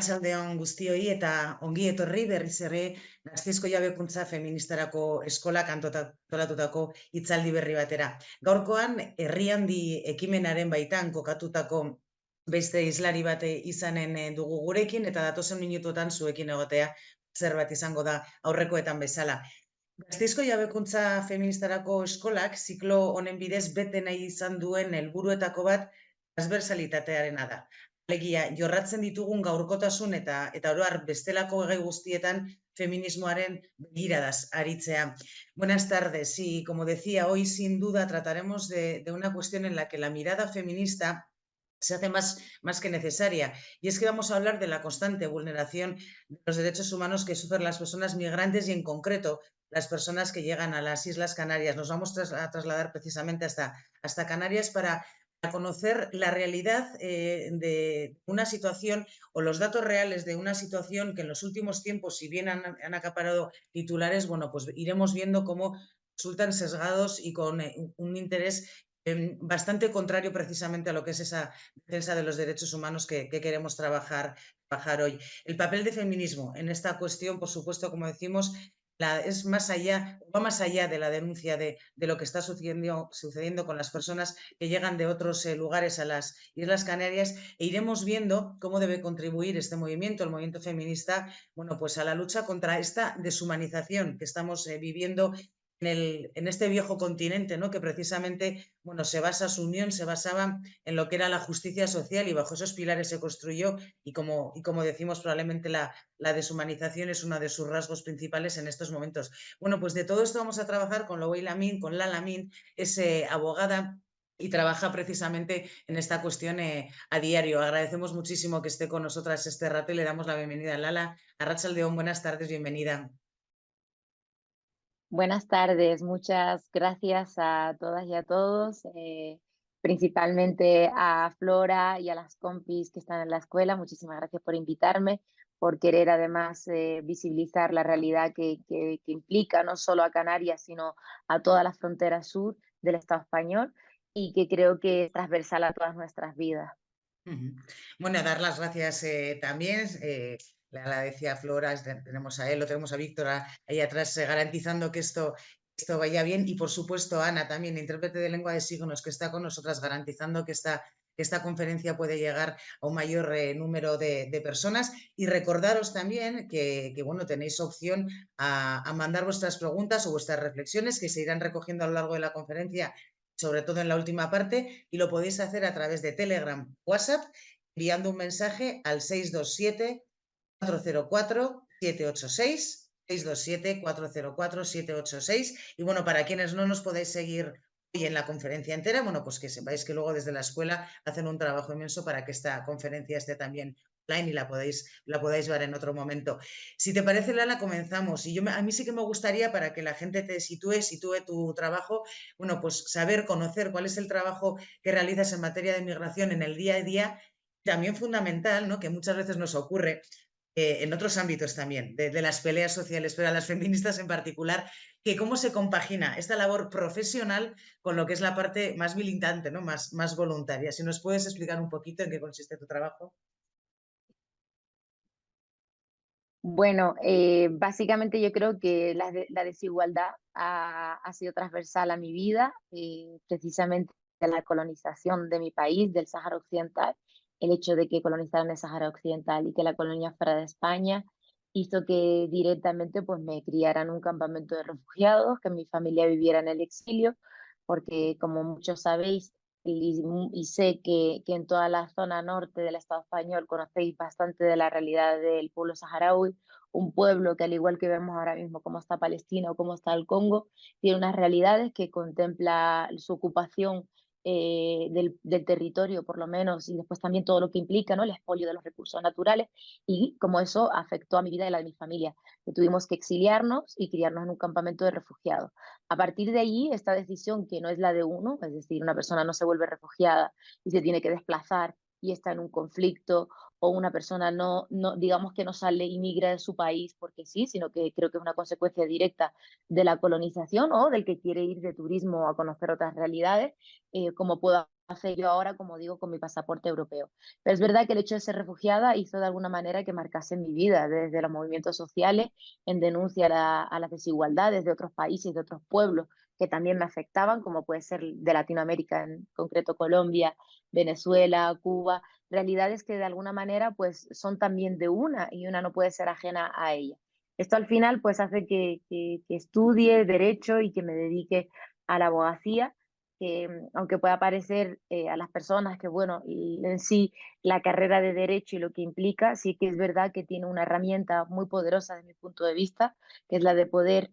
Arratsaldeon guztioi eta ongi etorri berriz ere Gasteizko Jabekuntza Feministarako Eskolak antolatutako hitzaldi berri batera. Gaurkoan herri handi ekimenaren baitan kokatutako beste islari bat izanen dugu gurekin eta datozen minutuetan zuekin egotea zerbait izango da aurrekoetan bezala. Gasteizko Jabekuntza Feministarako Eskolak ziklo honen bidez bete nahi izan duen helburuetako bat transversalitatearena da. Alegia, jorratzen ditugun gaurkotasun eta oro har bestelako gai guztietan feminismoaren begiradas aritzea. Buenas tardes. Y como decía, hoy sin duda trataremos de una cuestión en la que la mirada feminista se hace más que necesaria. Y es que vamos a hablar de la constante vulneración de los derechos humanos que sufren las personas migrantes y en concreto las personas que llegan a las Islas Canarias. Nos vamos a trasladar precisamente hasta Canarias para conocer la realidad de una situación o los datos reales de una situación que en los últimos tiempos, si bien han acaparado titulares, bueno, pues iremos viendo cómo resultan sesgados y con un interés bastante contrario precisamente a lo que es esa defensa de los derechos humanos que queremos trabajar hoy. El papel de feminismo en esta cuestión, por supuesto, como decimos, es más allá, va más allá de la denuncia de lo que está sucediendo con las personas que llegan de otros lugares a las Islas Canarias, e iremos viendo cómo debe contribuir este movimiento, el movimiento feminista, bueno, pues a la lucha contra esta deshumanización que estamos viviendo en este viejo continente, ¿no? Que precisamente, bueno, su unión se basaba en lo que era la justicia social y bajo esos pilares se construyó y como decimos, probablemente la deshumanización es uno de sus rasgos principales en estos momentos. Bueno, pues de todo esto vamos a trabajar con Lowey Lamin, con Lala Min, es abogada y trabaja precisamente en esta cuestión a diario. Agradecemos muchísimo que esté con nosotras este rato y le damos la bienvenida a Lala. Arratsaldeon, buenas tardes, bienvenida. Buenas tardes, muchas gracias a todas y a todos, principalmente a Flora y a las compis que están en la escuela. Muchísimas gracias por invitarme, por querer además visibilizar la realidad que implica no solo a Canarias, sino a toda la frontera sur del Estado español y que creo que es transversal a todas nuestras vidas. Bueno, dar las gracias también. La decía Flora, tenemos a él, lo tenemos a Víctor ahí atrás, garantizando que esto vaya bien. Y por supuesto, Ana, también, intérprete de lengua de signos, que está con nosotras, garantizando que esta conferencia puede llegar a un mayor número de personas. Y recordaros también bueno, tenéis opción a mandar vuestras preguntas o vuestras reflexiones que se irán recogiendo a lo largo de la conferencia, sobre todo en la última parte, y lo podéis hacer a través de Telegram, WhatsApp, enviando un mensaje al 627-404-786, 627-404-786. Y bueno, para quienes no nos podéis seguir hoy en la conferencia entera, bueno, pues que sepáis que luego desde la escuela hacen un trabajo inmenso para que esta conferencia esté también online y la podáis ver en otro momento. Si te parece, Lala, comenzamos. Y a mí sí que me gustaría, para que la gente te sitúe tu trabajo, bueno, pues saber, conocer cuál es el trabajo que realizas en materia de migración en el día a día. También fundamental, ¿no? Que muchas veces nos ocurre en otros ámbitos también, de las peleas sociales, pero a las feministas en particular, que cómo se compagina esta labor profesional con lo que es la parte más militante, ¿no? Más voluntaria. Si nos puedes explicar un poquito en qué consiste tu trabajo. Bueno, básicamente yo creo que la desigualdad ha sido transversal a mi vida, precisamente de la colonización de mi país, del Sáhara Occidental. El hecho de que colonizaran el Sáhara Occidental y que la colonia fuera de España hizo que directamente pues, me criara en un campamento de refugiados, que mi familia viviera en el exilio, porque como muchos sabéis, y sé que en toda la zona norte del Estado español conocéis bastante de la realidad del pueblo saharaui, un pueblo que al igual que vemos ahora mismo cómo está Palestina o cómo está el Congo, tiene unas realidades que contempla su ocupación del territorio por lo menos, y después también todo lo que implica, ¿no? El expolio de los recursos naturales, y cómo eso afectó a mi vida y la de mi familia, que tuvimos que exiliarnos y criarnos en un campamento de refugiados. A partir de allí, esta decisión que no es la de uno, es decir, una persona no se vuelve refugiada y se tiene que desplazar y está en un conflicto o una persona digamos que no sale y migra de su país porque sí, sino que creo que es una consecuencia directa de la colonización o del que quiere ir de turismo a conocer otras realidades, como puedo hacer yo ahora, como digo, con mi pasaporte europeo. Pero es verdad que el hecho de ser refugiada hizo de alguna manera que marcase mi vida, desde los movimientos sociales, en denuncia a las desigualdades de otros países, de otros pueblos que también me afectaban, como puede ser de Latinoamérica, en concreto Colombia, Venezuela, Cuba, realidades que de alguna manera pues son también de una y una no puede ser ajena a ella. Esto al final pues hace que estudie derecho y que me dedique a la abogacía, que aunque pueda parecer a las personas que bueno, en sí la carrera de derecho y lo que implica, sí que es verdad que tiene una herramienta muy poderosa desde mi punto de vista, que es la de poder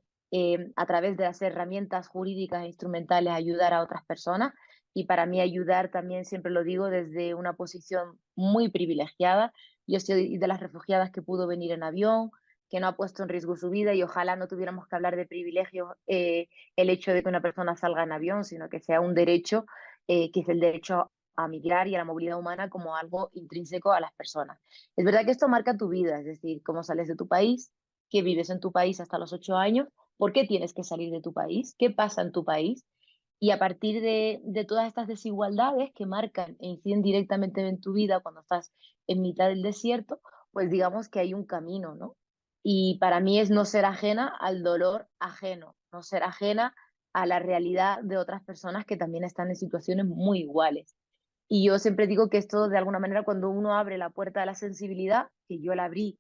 a través de las herramientas jurídicas e instrumentales ayudar a otras personas y para mí ayudar también, siempre lo digo, desde una posición muy privilegiada. Yo soy de las refugiadas que pudo venir en avión, que no ha puesto en riesgo su vida y ojalá no tuviéramos que hablar de privilegios el hecho de que una persona salga en avión, sino que sea un derecho, que es el derecho a migrar y a la movilidad humana como algo intrínseco a las personas. Es verdad que esto marca tu vida, es decir, cómo sales de tu país, que vives en tu país hasta los 8 años, por qué tienes que salir de tu país, qué pasa en tu país y a partir de todas estas desigualdades que marcan e inciden directamente en tu vida cuando estás en mitad del desierto, pues digamos que hay un camino, ¿no? Y para mí es no ser ajena al dolor ajeno, no ser ajena a la realidad de otras personas que también están en situaciones muy iguales. Y yo siempre digo que esto, de alguna manera, cuando uno abre la puerta de la sensibilidad, que yo la abrí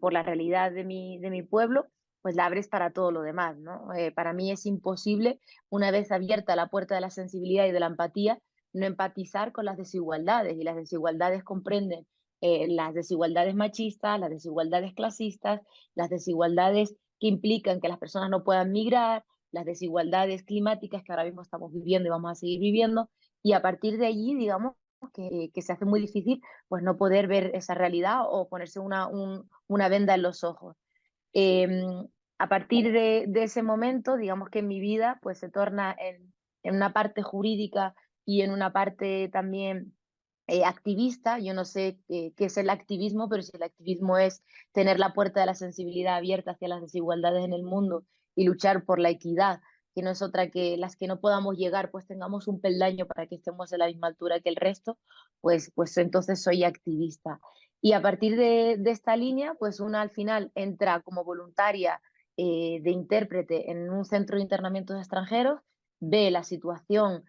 por la realidad de mi pueblo, pues la abres para todo lo demás, ¿no? Para mí es imposible, una vez abierta la puerta de la sensibilidad y de la empatía, no empatizar con las desigualdades. Y las desigualdades comprenden las desigualdades machistas, las desigualdades clasistas, las desigualdades que implican que las personas no puedan migrar, las desigualdades climáticas que ahora mismo estamos viviendo y vamos a seguir viviendo, y a partir de allí, digamos, que se hace muy difícil pues no poder ver esa realidad o ponerse una venda en los ojos. A partir de ese momento, digamos que mi vida pues se torna en una parte jurídica y en una parte también activista. Yo no sé qué es el activismo, pero si el activismo es tener la puerta de la sensibilidad abierta hacia las desigualdades en el mundo y luchar por la equidad, que no es otra que las que no podamos llegar, pues tengamos un peldaño para que estemos en la misma altura que el resto, pues entonces soy activista. Y a partir de esta línea, pues una al final entra como voluntaria de intérprete en un centro de internamiento de extranjeros, ve la situación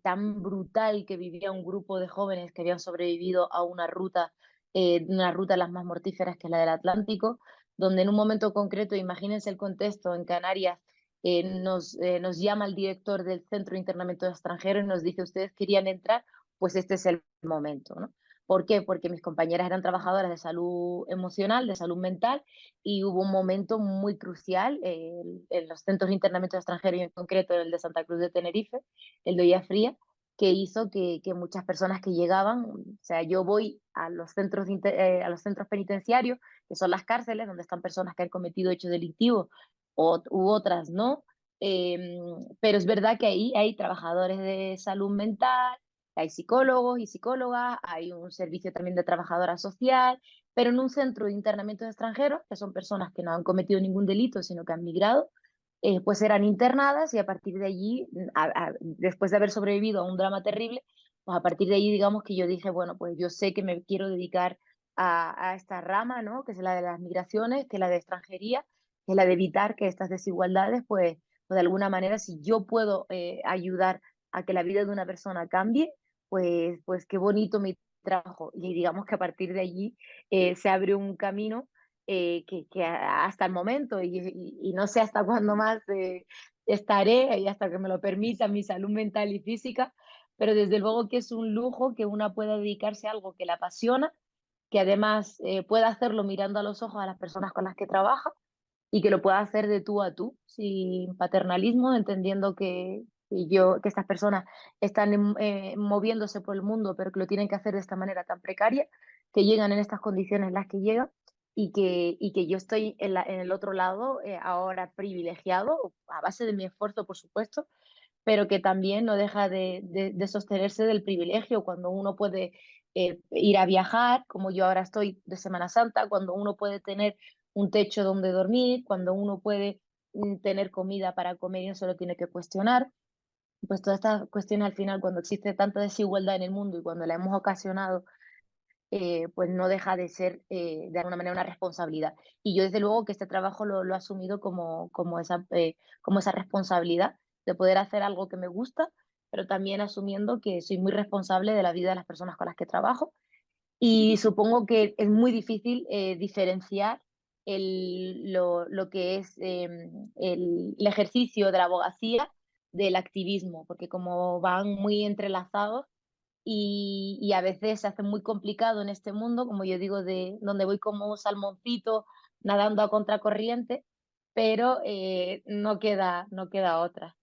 tan brutal que vivía un grupo de jóvenes que habían sobrevivido a una ruta de las más mortíferas que es la del Atlántico, donde en un momento concreto, imagínense el contexto, en Canarias nos llama el director del Centro de Internamiento de Extranjeros y nos dice, ustedes querían entrar, pues este es el momento, ¿no? ¿Por qué? Porque mis compañeras eran trabajadoras de salud emocional, de salud mental, y hubo un momento muy crucial en los centros de internamiento de extranjeros y en concreto el de Santa Cruz de Tenerife, el de Olla Fría, que hizo que muchas personas que llegaban, o sea, yo voy a los a los centros penitenciarios, que son las cárceles donde están personas que han cometido hechos delictivos u otras no, pero es verdad que ahí hay trabajadores de salud mental, hay psicólogos y psicólogas, hay un servicio también de trabajadora social, pero en un centro de internamiento de extranjeros, que son personas que no han cometido ningún delito, sino que han migrado, pues eran internadas y a partir de allí, después de haber sobrevivido a un drama terrible, pues a partir de allí digamos que yo dije, bueno, pues yo sé que me quiero dedicar a esta rama, ¿no? Que es la de las migraciones, que es la de extranjería, que es la de evitar que estas desigualdades, pues de alguna manera, si yo puedo ayudar a que la vida de una persona cambie, pues qué bonito mi trabajo. Y digamos que a partir de allí se abre un camino que hasta el momento y no sé hasta cuándo más estaré y hasta que me lo permita mi salud mental y física, pero desde luego que es un lujo que una pueda dedicarse a algo que la apasiona, que además pueda hacerlo mirando a los ojos a las personas con las que trabaja y que lo pueda hacer de tú a tú, sin paternalismo, entendiendo que estas personas están moviéndose por el mundo, pero que lo tienen que hacer de esta manera tan precaria, que llegan en estas condiciones en las que llegan y que yo estoy en el otro lado ahora privilegiado, a base de mi esfuerzo, por supuesto, pero que también no deja de sostenerse del privilegio cuando uno puede ir a viajar, como yo ahora estoy de Semana Santa, cuando uno puede tener un techo donde dormir, cuando uno puede tener comida para comer y no se lo tiene que cuestionar. Pues todas estas cuestiones al final, cuando existe tanta desigualdad en el mundo y cuando la hemos ocasionado, pues no deja de ser de alguna manera una responsabilidad. Y yo desde luego que este trabajo lo he asumido como esa responsabilidad de poder hacer algo que me gusta, pero también asumiendo que soy muy responsable de la vida de las personas con las que trabajo. Y supongo que es muy difícil diferenciar lo que es el ejercicio de la abogacía del activismo, porque como van muy entrelazados, y a veces se hace muy complicado en este mundo, como yo digo, de donde voy como un salmoncito nadando a contracorriente, pero no queda otra.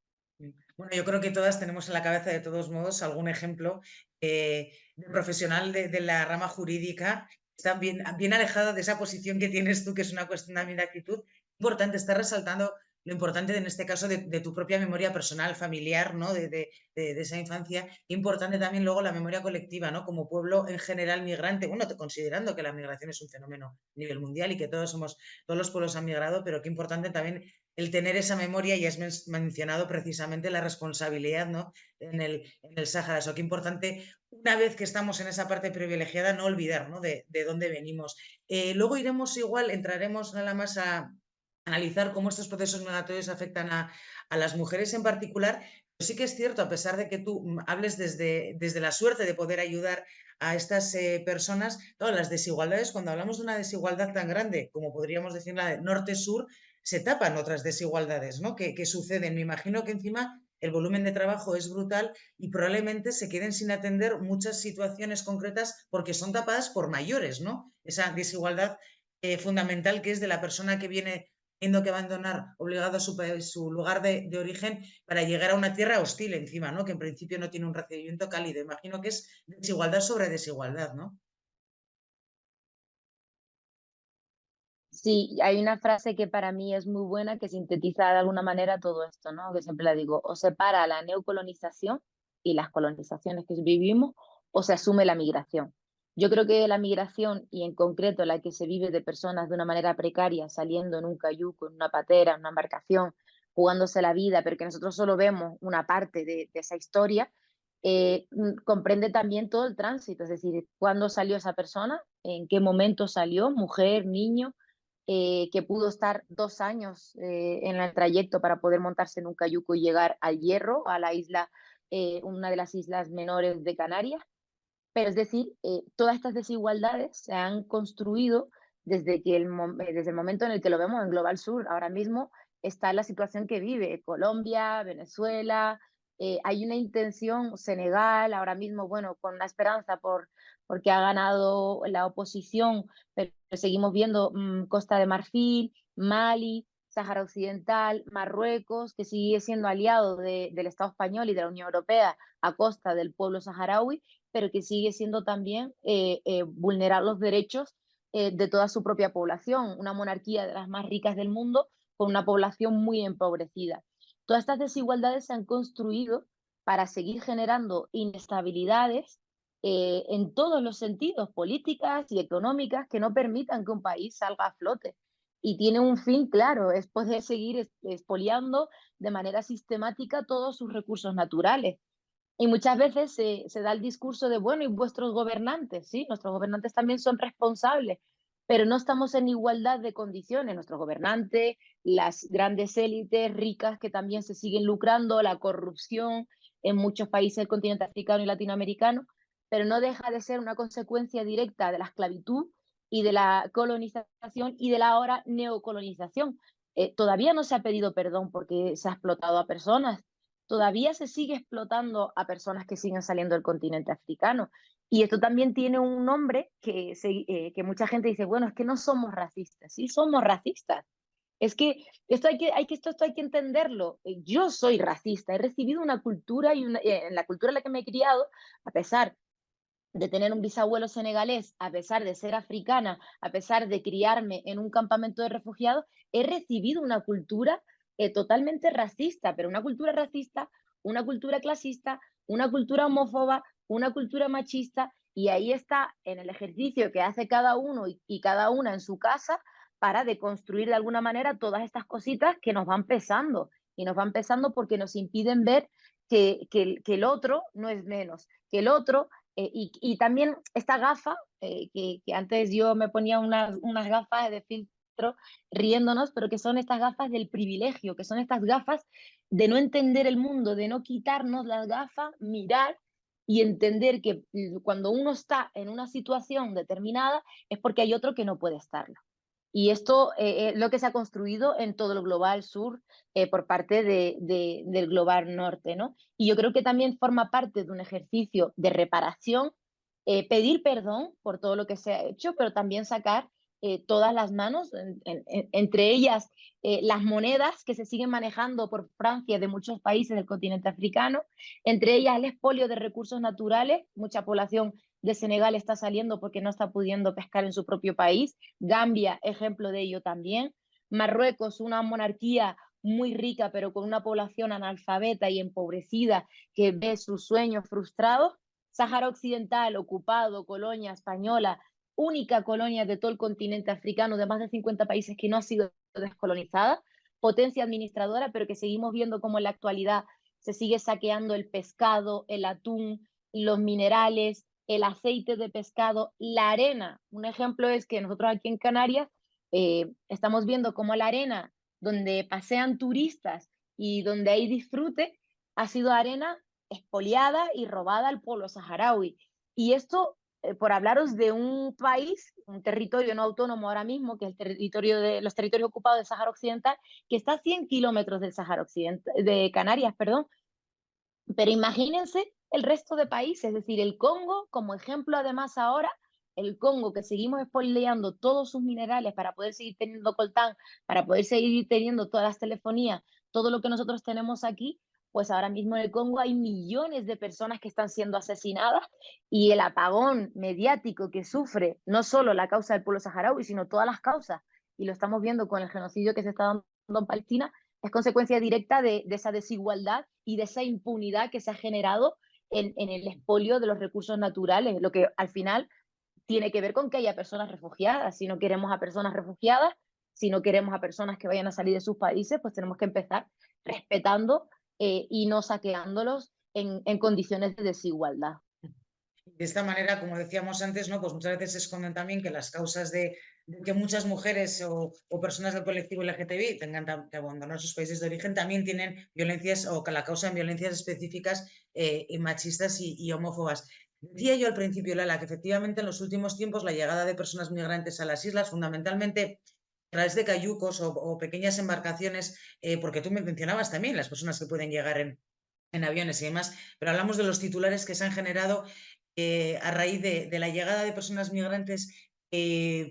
Bueno, yo creo que todas tenemos en la cabeza, de todos modos, algún ejemplo de profesional de la rama jurídica que está bien alejado de esa posición que tienes tú, que es una cuestión también de actitud. Importante, está resaltando lo importante en este caso de tu propia memoria personal, familiar, ¿no? De esa infancia. Importante también luego la memoria colectiva, ¿no? Como pueblo en general migrante, bueno, considerando que la migración es un fenómeno a nivel mundial y que todos los pueblos han migrado, pero qué importante también el tener esa memoria, y has mencionado precisamente la responsabilidad, ¿no? En el Sáhara. Eso, qué importante, una vez que estamos en esa parte privilegiada, no olvidar, ¿no? De dónde venimos. Luego entraremos nada más a analizar cómo estos procesos migratorios afectan a las mujeres en particular. Pero sí que es cierto, a pesar de que tú hables desde la suerte de poder ayudar a estas personas, claro, las desigualdades, cuando hablamos de una desigualdad tan grande como podríamos decir la de norte-sur, se tapan otras desigualdades, ¿no? Que suceden. Me imagino que encima el volumen de trabajo es brutal y probablemente se queden sin atender muchas situaciones concretas porque son tapadas por mayores, ¿no? Esa desigualdad fundamental que es de la persona que viene teniendo que abandonar obligado a su lugar de origen para llegar a una tierra hostil encima, ¿no? Que en principio no tiene un recibimiento cálido. Imagino que es desigualdad sobre desigualdad, ¿no? Sí, hay una frase que para mí es muy buena que sintetiza de alguna manera todo esto, ¿no? Que siempre la digo, o se para la neocolonización y las colonizaciones que vivimos, o se asume la migración. Yo creo que la migración, y en concreto la que se vive de personas de una manera precaria, saliendo en un cayuco, en una patera, en una embarcación, jugándose la vida, pero que nosotros solo vemos una parte de esa historia, comprende también todo el tránsito, es decir, cuándo salió esa persona, en qué momento salió, mujer, niño, que pudo estar 2 años en el trayecto para poder montarse en un cayuco y llegar al Hierro, a la isla, una de las islas menores de Canarias. Pero es decir, todas estas desigualdades se han construido desde el momento en el que lo vemos en Global Sur. Ahora mismo está la situación que vive Colombia, Venezuela, hay una intención, Senegal, ahora mismo, bueno, con la esperanza porque ha ganado la oposición, pero seguimos viendo Costa de Marfil, Mali, Sáhara Occidental, Marruecos, que sigue siendo aliado del Estado español y de la Unión Europea a costa del pueblo saharaui, pero que sigue siendo también vulnerar los derechos de toda su propia población, una monarquía de las más ricas del mundo con una población muy empobrecida. Todas estas desigualdades se han construido para seguir generando inestabilidades en todos los sentidos, políticas y económicas, que no permitan que un país salga a flote. Y tiene un fin claro, es poder seguir expoliando de manera sistemática todos sus recursos naturales. Y muchas veces se da el discurso de, bueno, y vuestros gobernantes, sí, nuestros gobernantes también son responsables, pero no estamos en igualdad de condiciones. Nuestros gobernantes, las grandes élites ricas que también se siguen lucrando, la corrupción en muchos países del continente africano y latinoamericano, pero no deja de ser una consecuencia directa de la esclavitud y de la colonización y de la ahora neocolonización. Todavía no se ha pedido perdón porque se ha explotado a personas, todavía se sigue explotando a personas que siguen saliendo del continente africano. Y esto también tiene un nombre que mucha gente dice, bueno, es que no somos racistas. Sí, somos racistas. Es que esto hay que entenderlo. Yo soy racista, he recibido una cultura en la cultura en la que me he criado, a pesar de tener un bisabuelo senegalés, a pesar de ser africana, a pesar de criarme en un campamento de refugiados, he recibido una cultura totalmente racista, pero una cultura racista, una cultura clasista, una cultura homófoba, una cultura machista, Y ahí está en el ejercicio que hace cada uno y cada una en su casa para deconstruir de alguna manera todas estas cositas que nos van pesando. Y nos van pesando porque nos impiden ver que el otro no es menos, que el otro, y también esta gafa, que antes yo me ponía unas gafas de filtro riéndonos, pero que son estas gafas del privilegio, que son estas gafas de no entender el mundo, de no quitarnos las gafas, mirar y entender que cuando uno está en una situación determinada es porque hay otro que no puede estarlo. Y esto es lo que se ha construido en todo el global sur por parte del global norte, ¿no? Y yo creo que también forma parte de un ejercicio de reparación, pedir perdón por todo lo que se ha hecho, pero también sacar todas las manos, entre ellas las monedas que se siguen manejando por Francia de muchos países del continente africano, entre ellas el expolio de recursos naturales, mucha población de Senegal está saliendo porque no está pudiendo pescar en su propio país. Gambia, ejemplo de ello también. Marruecos, una monarquía muy rica, pero con una población analfabeta y empobrecida que ve sus sueños frustrados. Sáhara Occidental, ocupado, colonia española, única colonia de todo el continente africano de más de 50 países que no ha sido descolonizada, potencia administradora, pero que seguimos viendo cómo en la actualidad se sigue saqueando el pescado, el atún, los minerales, el aceite de pescado, la arena. Un ejemplo es que nosotros aquí en Canarias estamos viendo cómo la arena donde pasean turistas y donde hay disfrute ha sido arena expoliada y robada al pueblo saharaui. Y esto, por hablaros de un país, un territorio no autónomo ahora mismo, que es el territorio de los territorios ocupados del Sáhara Occidental, que está a 100 kilómetros del Sáhara Occidental, de Canarias, perdón, pero imagínense el resto de países, es decir, el Congo, como ejemplo además ahora, el Congo que seguimos expoliando todos sus minerales para poder seguir teniendo coltán, para poder seguir teniendo todas las telefonías, todo lo que nosotros tenemos aquí, pues ahora mismo en el Congo hay millones de personas que están siendo asesinadas y el apagón mediático que sufre no solo la causa del pueblo saharaui, sino todas las causas, y lo estamos viendo con el genocidio que se está dando en Palestina, es consecuencia directa de esa desigualdad y de esa impunidad que se ha generado en el expolio de los recursos naturales, lo que al final tiene que ver con que haya personas refugiadas. Si no queremos a personas refugiadas, si no queremos a personas que vayan a salir de sus países, pues tenemos que empezar respetando y no saqueándolos en condiciones de desigualdad. De esta manera, como decíamos antes, ¿no? Pues muchas veces se esconden también que las causas de que muchas mujeres o personas del colectivo LGTBI tengan que abandonar sus países de origen también tienen violencias o que la causan violencias específicas y machistas y homófobas. Decía yo al principio, Lala, que efectivamente en los últimos tiempos la llegada de personas migrantes a las islas, fundamentalmente a través de cayucos o pequeñas embarcaciones, porque tú me mencionabas también las personas que pueden llegar en aviones y demás, pero hablamos de los titulares que se han generado a raíz de la llegada de personas migrantes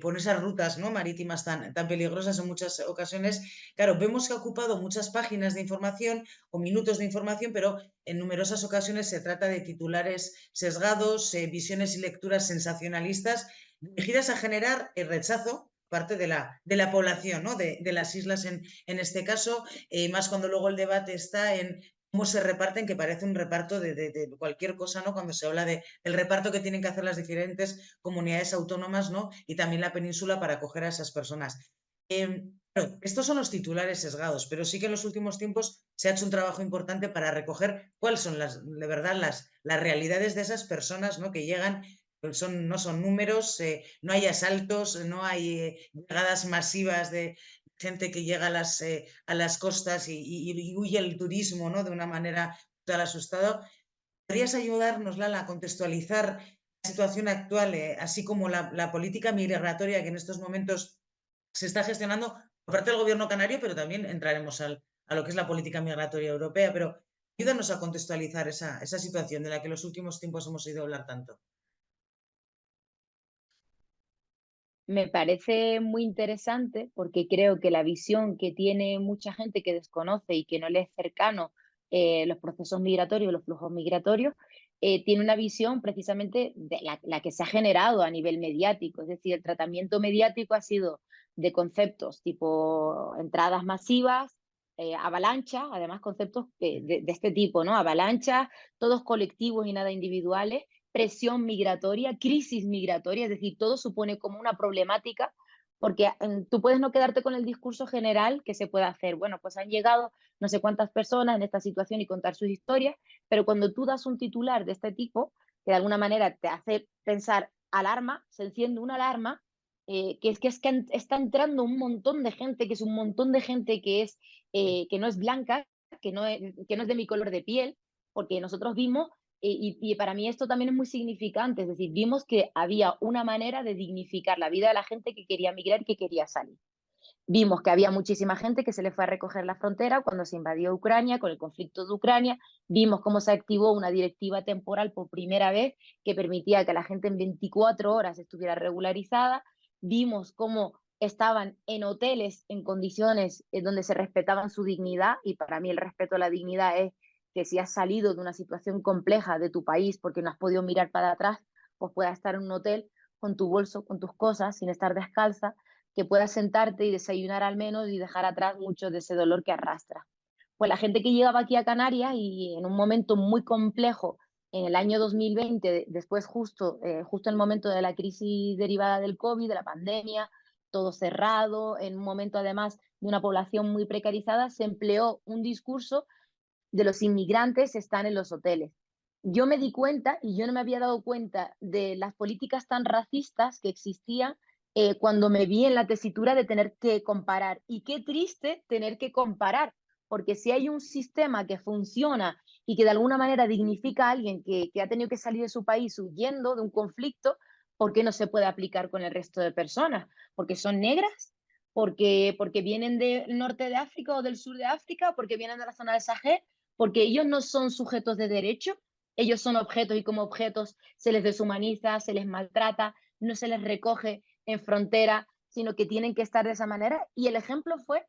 por esas rutas, ¿no? marítimas tan peligrosas en muchas ocasiones. Claro, vemos que ha ocupado muchas páginas de información o minutos de información, pero en numerosas ocasiones se trata de titulares sesgados, visiones y lecturas sensacionalistas dirigidas a generar el rechazo parte de la población, ¿no? de las islas en este caso, más cuando luego el debate está en cómo se reparten, que parece un reparto de cualquier cosa, ¿no? Cuando se habla del reparto que tienen que hacer las diferentes comunidades autónomas, ¿no? Y también la península para acoger a esas personas. Claro, estos son los titulares sesgados, pero sí que en los últimos tiempos se ha hecho un trabajo importante para recoger cuáles son de verdad las realidades de esas personas, ¿no? que llegan. No son números, no hay asaltos, no hay llegadas masivas de gente que llega a las costas y huye el turismo, ¿no? de una manera total asustado. ¿Podrías ayudarnos, Lala, a contextualizar la situación actual, así como la política migratoria que en estos momentos se está gestionando por parte del gobierno canario, pero también entraremos a lo que es la política migratoria europea? Pero ayúdanos a contextualizar esa situación de la que en los últimos tiempos hemos oído hablar tanto. Me parece muy interesante porque creo que la visión que tiene mucha gente que desconoce y que no le es cercano los procesos migratorios, los flujos migratorios, tiene una visión precisamente de la que se ha generado a nivel mediático. Es decir, el tratamiento mediático ha sido de conceptos tipo entradas masivas, avalancha, además conceptos de este tipo, ¿no? Avalancha, todos colectivos y nada individuales, presión migratoria, crisis migratoria, es decir, todo supone como una problemática, porque tú puedes no quedarte con el discurso general que se puede hacer. Bueno, pues han llegado no sé cuántas personas en esta situación y contar sus historias, pero cuando tú das un titular de este tipo, que de alguna manera te hace pensar alarma, se enciende una alarma, que está entrando un montón de gente, que es un montón de gente que no es blanca, que no es de mi color de piel, porque nosotros vimos, y para mí esto también es muy significante, es decir, vimos que había una manera de dignificar la vida de la gente que quería migrar y que quería salir. Vimos que había muchísima gente que se le fue a recoger la frontera cuando se invadió Ucrania, con el conflicto de Ucrania. Vimos cómo se activó una directiva temporal por primera vez que permitía que la gente en 24 horas estuviera regularizada. Vimos cómo estaban en hoteles en condiciones donde se respetaban su dignidad, y para mí el respeto a la dignidad es que si has salido de una situación compleja de tu país porque no has podido mirar para atrás, pues puedas estar en un hotel con tu bolso, con tus cosas, sin estar descalza, que puedas sentarte y desayunar al menos y dejar atrás mucho de ese dolor que arrastra. Pues la gente que llegaba aquí a Canarias y en un momento muy complejo, en el año 2020, después justo en el momento de la crisis derivada del COVID, de la pandemia, todo cerrado, en un momento además de una población muy precarizada, se empleó un discurso de los inmigrantes están en los hoteles. Yo me di cuenta, y yo no me había dado cuenta de las políticas tan racistas que existían cuando me vi en la tesitura de tener que comparar. Y qué triste tener que comparar, porque si hay un sistema que funciona y que de alguna manera dignifica a alguien que ha tenido que salir de su país huyendo de un conflicto, ¿por qué no se puede aplicar con el resto de personas? ¿Porque son negras? Porque vienen del norte de África o del sur de África, porque vienen de la zona del Sahel, porque ellos no son sujetos de derecho, ellos son objetos y como objetos se les deshumaniza, se les maltrata, no se les recoge en frontera, sino que tienen que estar de esa manera. Y el ejemplo fue,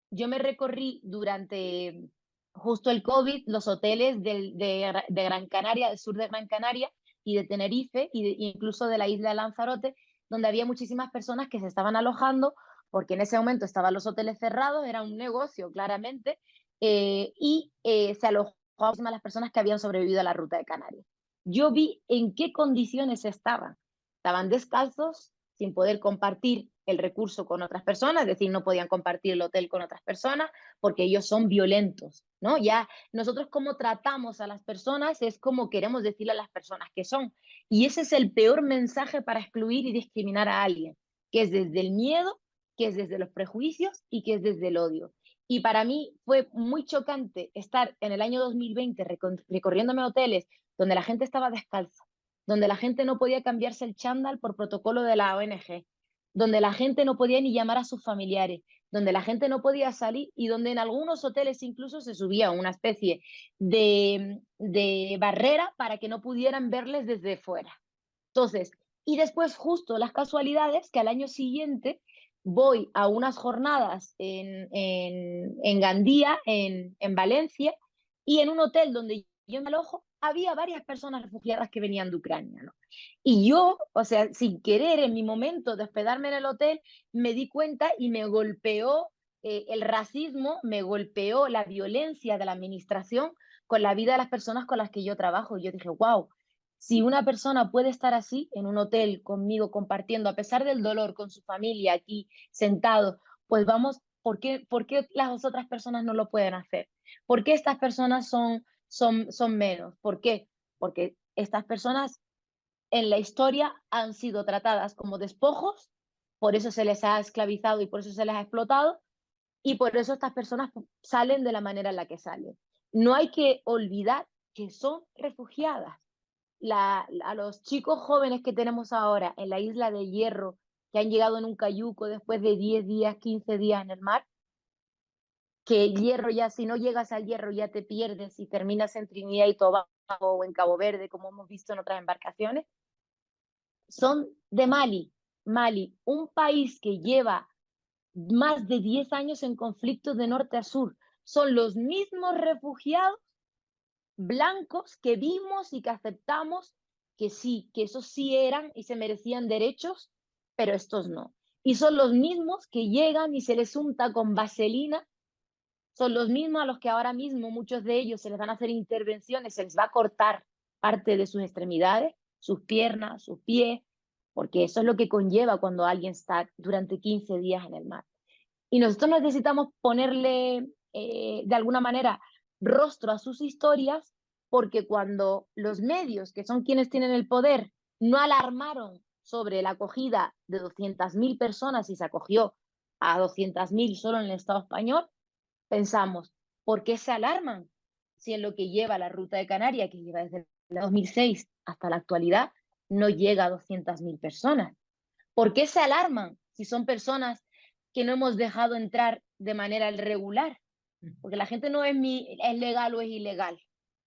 yo me recorrí durante justo el COVID los hoteles de Gran Canaria, del sur de Gran Canaria y de Tenerife, incluso de la isla de Lanzarote, donde había muchísimas personas que se estaban alojando porque en ese momento estaban los hoteles cerrados, era un negocio claramente, se alojó a las personas que habían sobrevivido a la ruta de Canarias. Yo vi en qué condiciones estaban. Estaban descalzos, sin poder compartir el recurso con otras personas, es decir, no podían compartir el hotel con otras personas porque ellos son violentos, ¿no? Ya nosotros cómo tratamos a las personas es como queremos decirle a las personas que son. Y ese es el peor mensaje para excluir y discriminar a alguien, que es desde el miedo, que es desde los prejuicios y que es desde el odio. Y para mí fue muy chocante estar en el año 2020 recorriéndome hoteles donde la gente estaba descalza, donde la gente no podía cambiarse el chándal por protocolo de la ONG, donde la gente no podía ni llamar a sus familiares, donde la gente no podía salir y donde en algunos hoteles incluso se subía una especie de barrera para que no pudieran verles desde fuera. Entonces, y después justo las casualidades que al año siguiente voy a unas jornadas en Gandía, en Valencia, y en un hotel donde yo me alojo, había varias personas refugiadas que venían de Ucrania, ¿no? Y yo, o sea, sin querer, en mi momento de hospedarme en el hotel, me di cuenta y me golpeó el racismo, me golpeó la violencia de la administración con la vida de las personas con las que yo trabajo. Y yo dije, wow, si una persona puede estar así en un hotel conmigo compartiendo, a pesar del dolor, con su familia aquí sentado, pues vamos, por qué las otras personas no lo pueden hacer? ¿Por qué estas personas son menos? ¿Por qué? Porque estas personas en la historia han sido tratadas como despojos, por eso se les ha esclavizado y por eso se les ha explotado, y por eso estas personas salen de la manera en la que salen. No hay que olvidar que son refugiadas. A los chicos jóvenes que tenemos ahora en la isla de Hierro, que han llegado en un cayuco después de 10 días, 15 días en el mar, que el Hierro ya, si no llegas al Hierro ya te pierdes y terminas en Trinidad y Tobago o en Cabo Verde, como hemos visto en otras embarcaciones, son de Mali. Mali, un país que lleva más de 10 años en conflictos de norte a sur. Son los mismos refugiados blancos que vimos y que aceptamos que sí, que esos sí eran y se merecían derechos, pero estos no. Y son los mismos que llegan y se les unta con vaselina, son los mismos a los que ahora mismo muchos de ellos se les van a hacer intervenciones, se les va a cortar parte de sus extremidades, sus piernas, sus pies, porque eso es lo que conlleva cuando alguien está durante 15 días en el mar. Y nosotros necesitamos ponerle, de alguna manera, rostro a sus historias, porque cuando los medios, que son quienes tienen el poder, no alarmaron sobre la acogida de 200.000 personas y se acogió a 200.000 solo en el Estado español, pensamos, ¿por qué se alarman? Si en lo que lleva la ruta de Canarias, que lleva desde el 2006 hasta la actualidad, no llega a 200.000 personas. ¿Por qué se alarman si son personas que no hemos dejado entrar de manera regular? Porque la gente no es, es legal o es ilegal.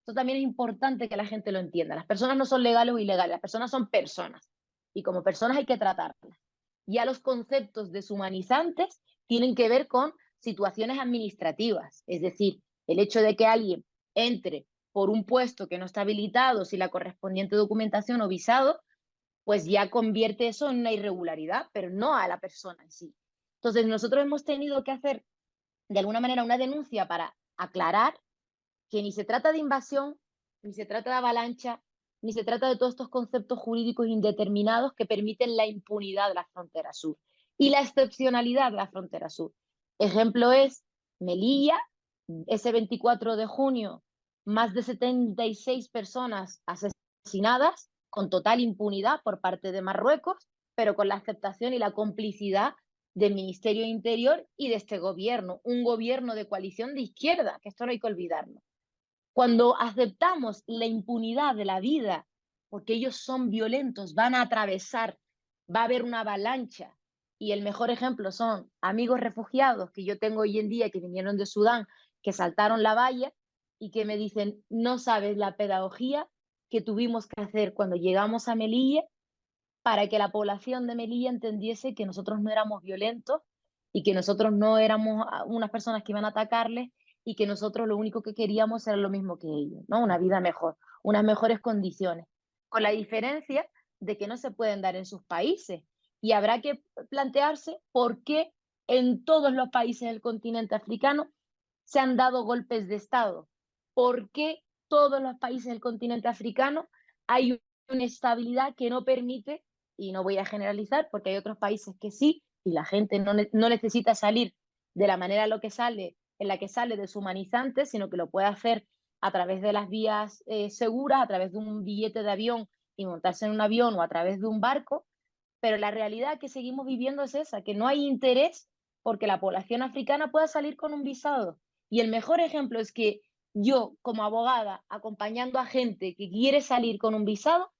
Esto también es importante que la gente lo entienda. Las personas no son legales o ilegales, las personas son personas. Y como personas hay que tratarlas. Ya los conceptos deshumanizantes tienen que ver con situaciones administrativas. Es decir, el hecho de que alguien entre por un puesto que no está habilitado sin la correspondiente documentación o visado, pues ya convierte eso en una irregularidad, pero no a la persona en sí. Entonces, nosotros hemos tenido que hacer, de alguna manera, una denuncia para aclarar que ni se trata de invasión, ni se trata de avalancha, ni se trata de todos estos conceptos jurídicos indeterminados que permiten la impunidad de la frontera sur y la excepcionalidad de la frontera sur. Ejemplo es Melilla, ese 24 de junio, más de 76 personas asesinadas con total impunidad por parte de Marruecos, pero con la aceptación y la complicidad del Ministerio de Interior y de este gobierno, un gobierno de coalición de izquierda, que esto no hay que olvidarlo. Cuando aceptamos la impunidad de la vida, porque ellos son violentos, van a atravesar, va a haber una avalancha. Y el mejor ejemplo son amigos refugiados que yo tengo hoy en día que vinieron de Sudán, que saltaron la valla y que me dicen, no sabes la pedagogía que tuvimos que hacer cuando llegamos a Melilla para que la población de Melilla entendiese que nosotros no éramos violentos y que nosotros no éramos unas personas que iban a atacarles y que nosotros lo único que queríamos era lo mismo que ellos, ¿no? Una vida mejor, unas mejores condiciones, con la diferencia de que no se pueden dar en sus países y habrá que plantearse por qué en todos los países del continente africano se han dado golpes de Estado, por qué todos los países del continente africano hay una estabilidad que no permite, y no voy a generalizar porque hay otros países que sí, y la gente no necesita salir de la manera en la que sale deshumanizante, sino que lo puede hacer a través de las vías seguras, a través de un billete de avión y montarse en un avión o a través de un barco, pero la realidad que seguimos viviendo es esa, que no hay interés porque la población africana pueda salir con un visado. Y el mejor ejemplo es que yo, como abogada, acompañando a gente que quiere salir con un visado,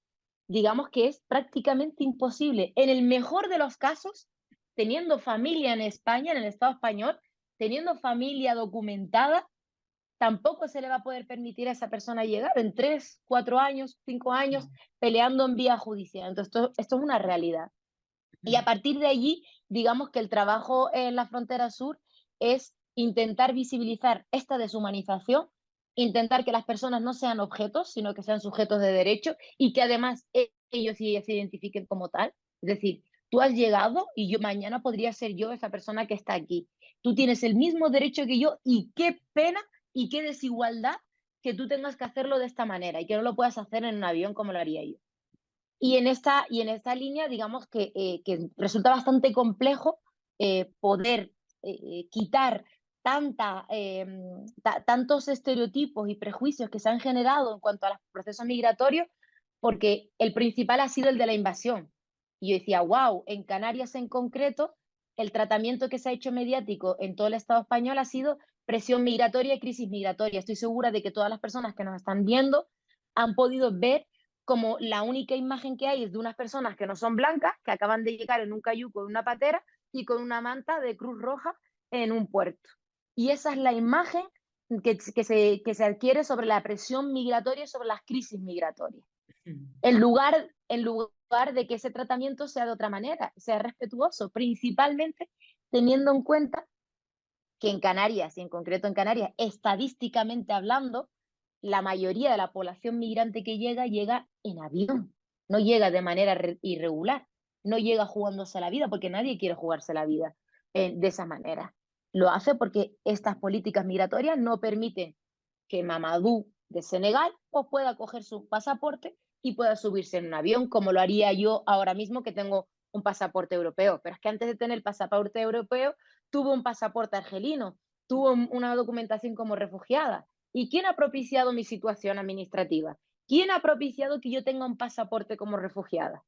digamos que es prácticamente imposible. En el mejor de los casos, teniendo familia en España, en el Estado español, teniendo familia documentada, tampoco se le va a poder permitir a esa persona llegar en 3, 4 años, 5 años, peleando en vía judicial. Entonces, esto es una realidad. Y a partir de allí, digamos que el trabajo en la frontera sur es intentar visibilizar esta deshumanización, intentar que las personas no sean objetos, sino que sean sujetos de derecho y que además ellos y ellas se identifiquen como tal. Es decir, tú has llegado y yo mañana podría ser yo esa persona que está aquí. Tú tienes el mismo derecho que yo y qué pena y qué desigualdad que tú tengas que hacerlo de esta manera y que no lo puedas hacer en un avión como lo haría yo. Y en esta línea, digamos que resulta bastante complejo poder quitar tantos estereotipos y prejuicios que se han generado en cuanto a los procesos migratorios, porque el principal ha sido el de la invasión. Y yo decía, wow, en Canarias en concreto, el tratamiento que se ha hecho mediático en todo el Estado español ha sido presión migratoria y crisis migratoria. Estoy segura de que todas las personas que nos están viendo han podido ver como la única imagen que hay es de unas personas que no son blancas, que acaban de llegar en un cayuco, en una patera y con una manta de Cruz Roja en un puerto. Y esa es la imagen que se adquiere sobre la presión migratoria y sobre las crisis migratorias. En lugar de que ese tratamiento sea de otra manera, sea respetuoso, principalmente teniendo en cuenta que en Canarias, y en concreto en Canarias, estadísticamente hablando, la mayoría de la población migrante que llega en avión, no llega de manera irregular, no llega jugándose la vida, porque nadie quiere jugarse la vida de esa manera. Lo hace porque estas políticas migratorias no permiten que Mamadou de Senegal pues, pueda coger su pasaporte y pueda subirse en un avión, como lo haría yo ahora mismo que tengo un pasaporte europeo. Pero es que antes de tener el pasaporte europeo, tuve un pasaporte argelino, tuve una documentación como refugiada. ¿Y quién ha propiciado mi situación administrativa? ¿Quién ha propiciado que yo tenga un pasaporte como refugiada?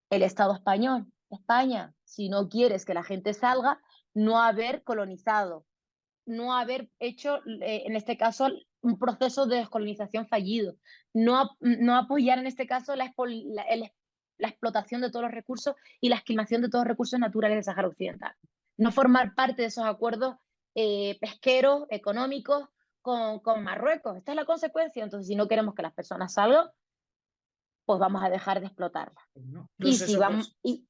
El Estado español, España. Si no quieres que la gente salga, no haber colonizado, no haber hecho, en este caso, un proceso de descolonización fallido, no apoyar en este caso la explotación de todos los recursos y la esquilmación de todos los recursos naturales del Sáhara Occidental. No formar parte de esos acuerdos pesqueros, económicos con Marruecos. Esta es la consecuencia. Entonces, si no queremos que las personas salgan, pues vamos a dejar de explotarlas. ¿no? Y Incluso si eso, vamos, pues,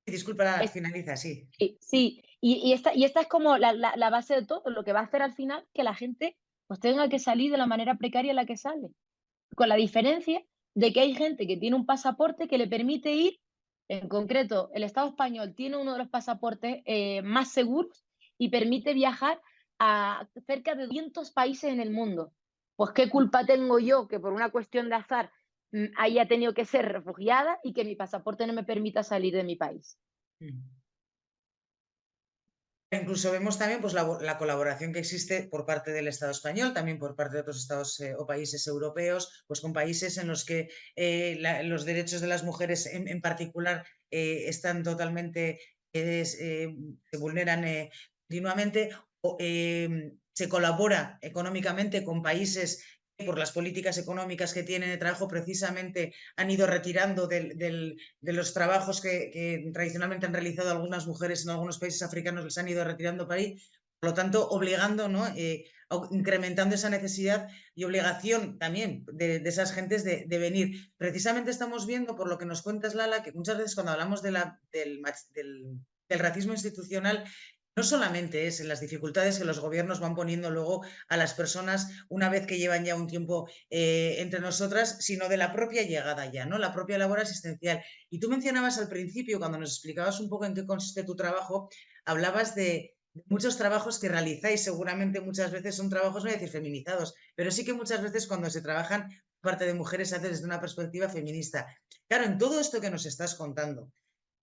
disculpa, es, finaliza, sí. sí, y esta es como la base de todo, lo que va a hacer al final que la gente pues tenga que salir de la manera precaria en la que sale, con la diferencia de que hay gente que tiene un pasaporte que le permite ir, en concreto, el Estado español tiene uno de los pasaportes más seguros y permite viajar a cerca de 200 países en el mundo. Pues qué culpa tengo yo que por una cuestión de azar haya tenido que ser refugiada y que mi pasaporte no me permita salir de mi país. Mm. Incluso vemos también pues, la colaboración que existe por parte del Estado español, también por parte de otros estados o países europeos, pues con países en los que los derechos de las mujeres en particular están totalmente, se vulneran continuamente, o se colabora económicamente con países que por las políticas económicas que tienen de trabajo precisamente han ido retirando de los trabajos que tradicionalmente han realizado algunas mujeres en algunos países africanos, les han ido retirando para ahí, por lo tanto, obligando, ¿no? Incrementando esa necesidad y obligación también de esas gentes de venir. Precisamente estamos viendo, por lo que nos cuentas, Lala, que muchas veces cuando hablamos del racismo institucional, no solamente es en las dificultades que los gobiernos van poniendo luego a las personas una vez que llevan ya un tiempo entre nosotras, sino de la propia llegada ya, ¿no? La propia labor asistencial. Y tú mencionabas al principio, cuando nos explicabas un poco en qué consiste tu trabajo, hablabas de muchos trabajos que realizáis, seguramente muchas veces son trabajos, no voy a decir feminizados, pero sí que muchas veces cuando se trabajan por parte de mujeres se hace desde una perspectiva feminista. Claro, en todo esto que nos estás contando,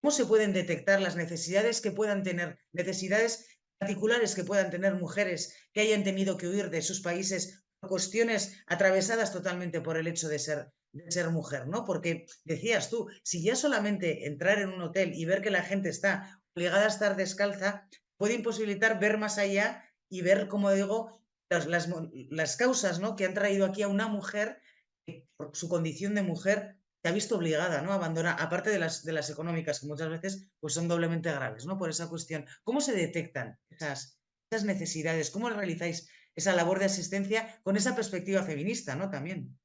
¿cómo se pueden detectar las necesidades que puedan tener, necesidades particulares que puedan tener mujeres que hayan tenido que huir de sus países por cuestiones atravesadas totalmente por el hecho de ser mujer, ¿no? Porque decías tú, si ya solamente entrar en un hotel y ver que la gente está obligada a estar descalza, puede imposibilitar ver más allá y ver, como digo, las causas, ¿no? Que han traído aquí a una mujer que, por su condición de mujer, se ha visto obligada, ¿no? A abandonar, aparte de las económicas, que muchas veces pues son doblemente graves, ¿no? Por esa cuestión. ¿Cómo se detectan esas necesidades? ¿Cómo realizáis esa labor de asistencia con esa perspectiva feminista, ¿no? También.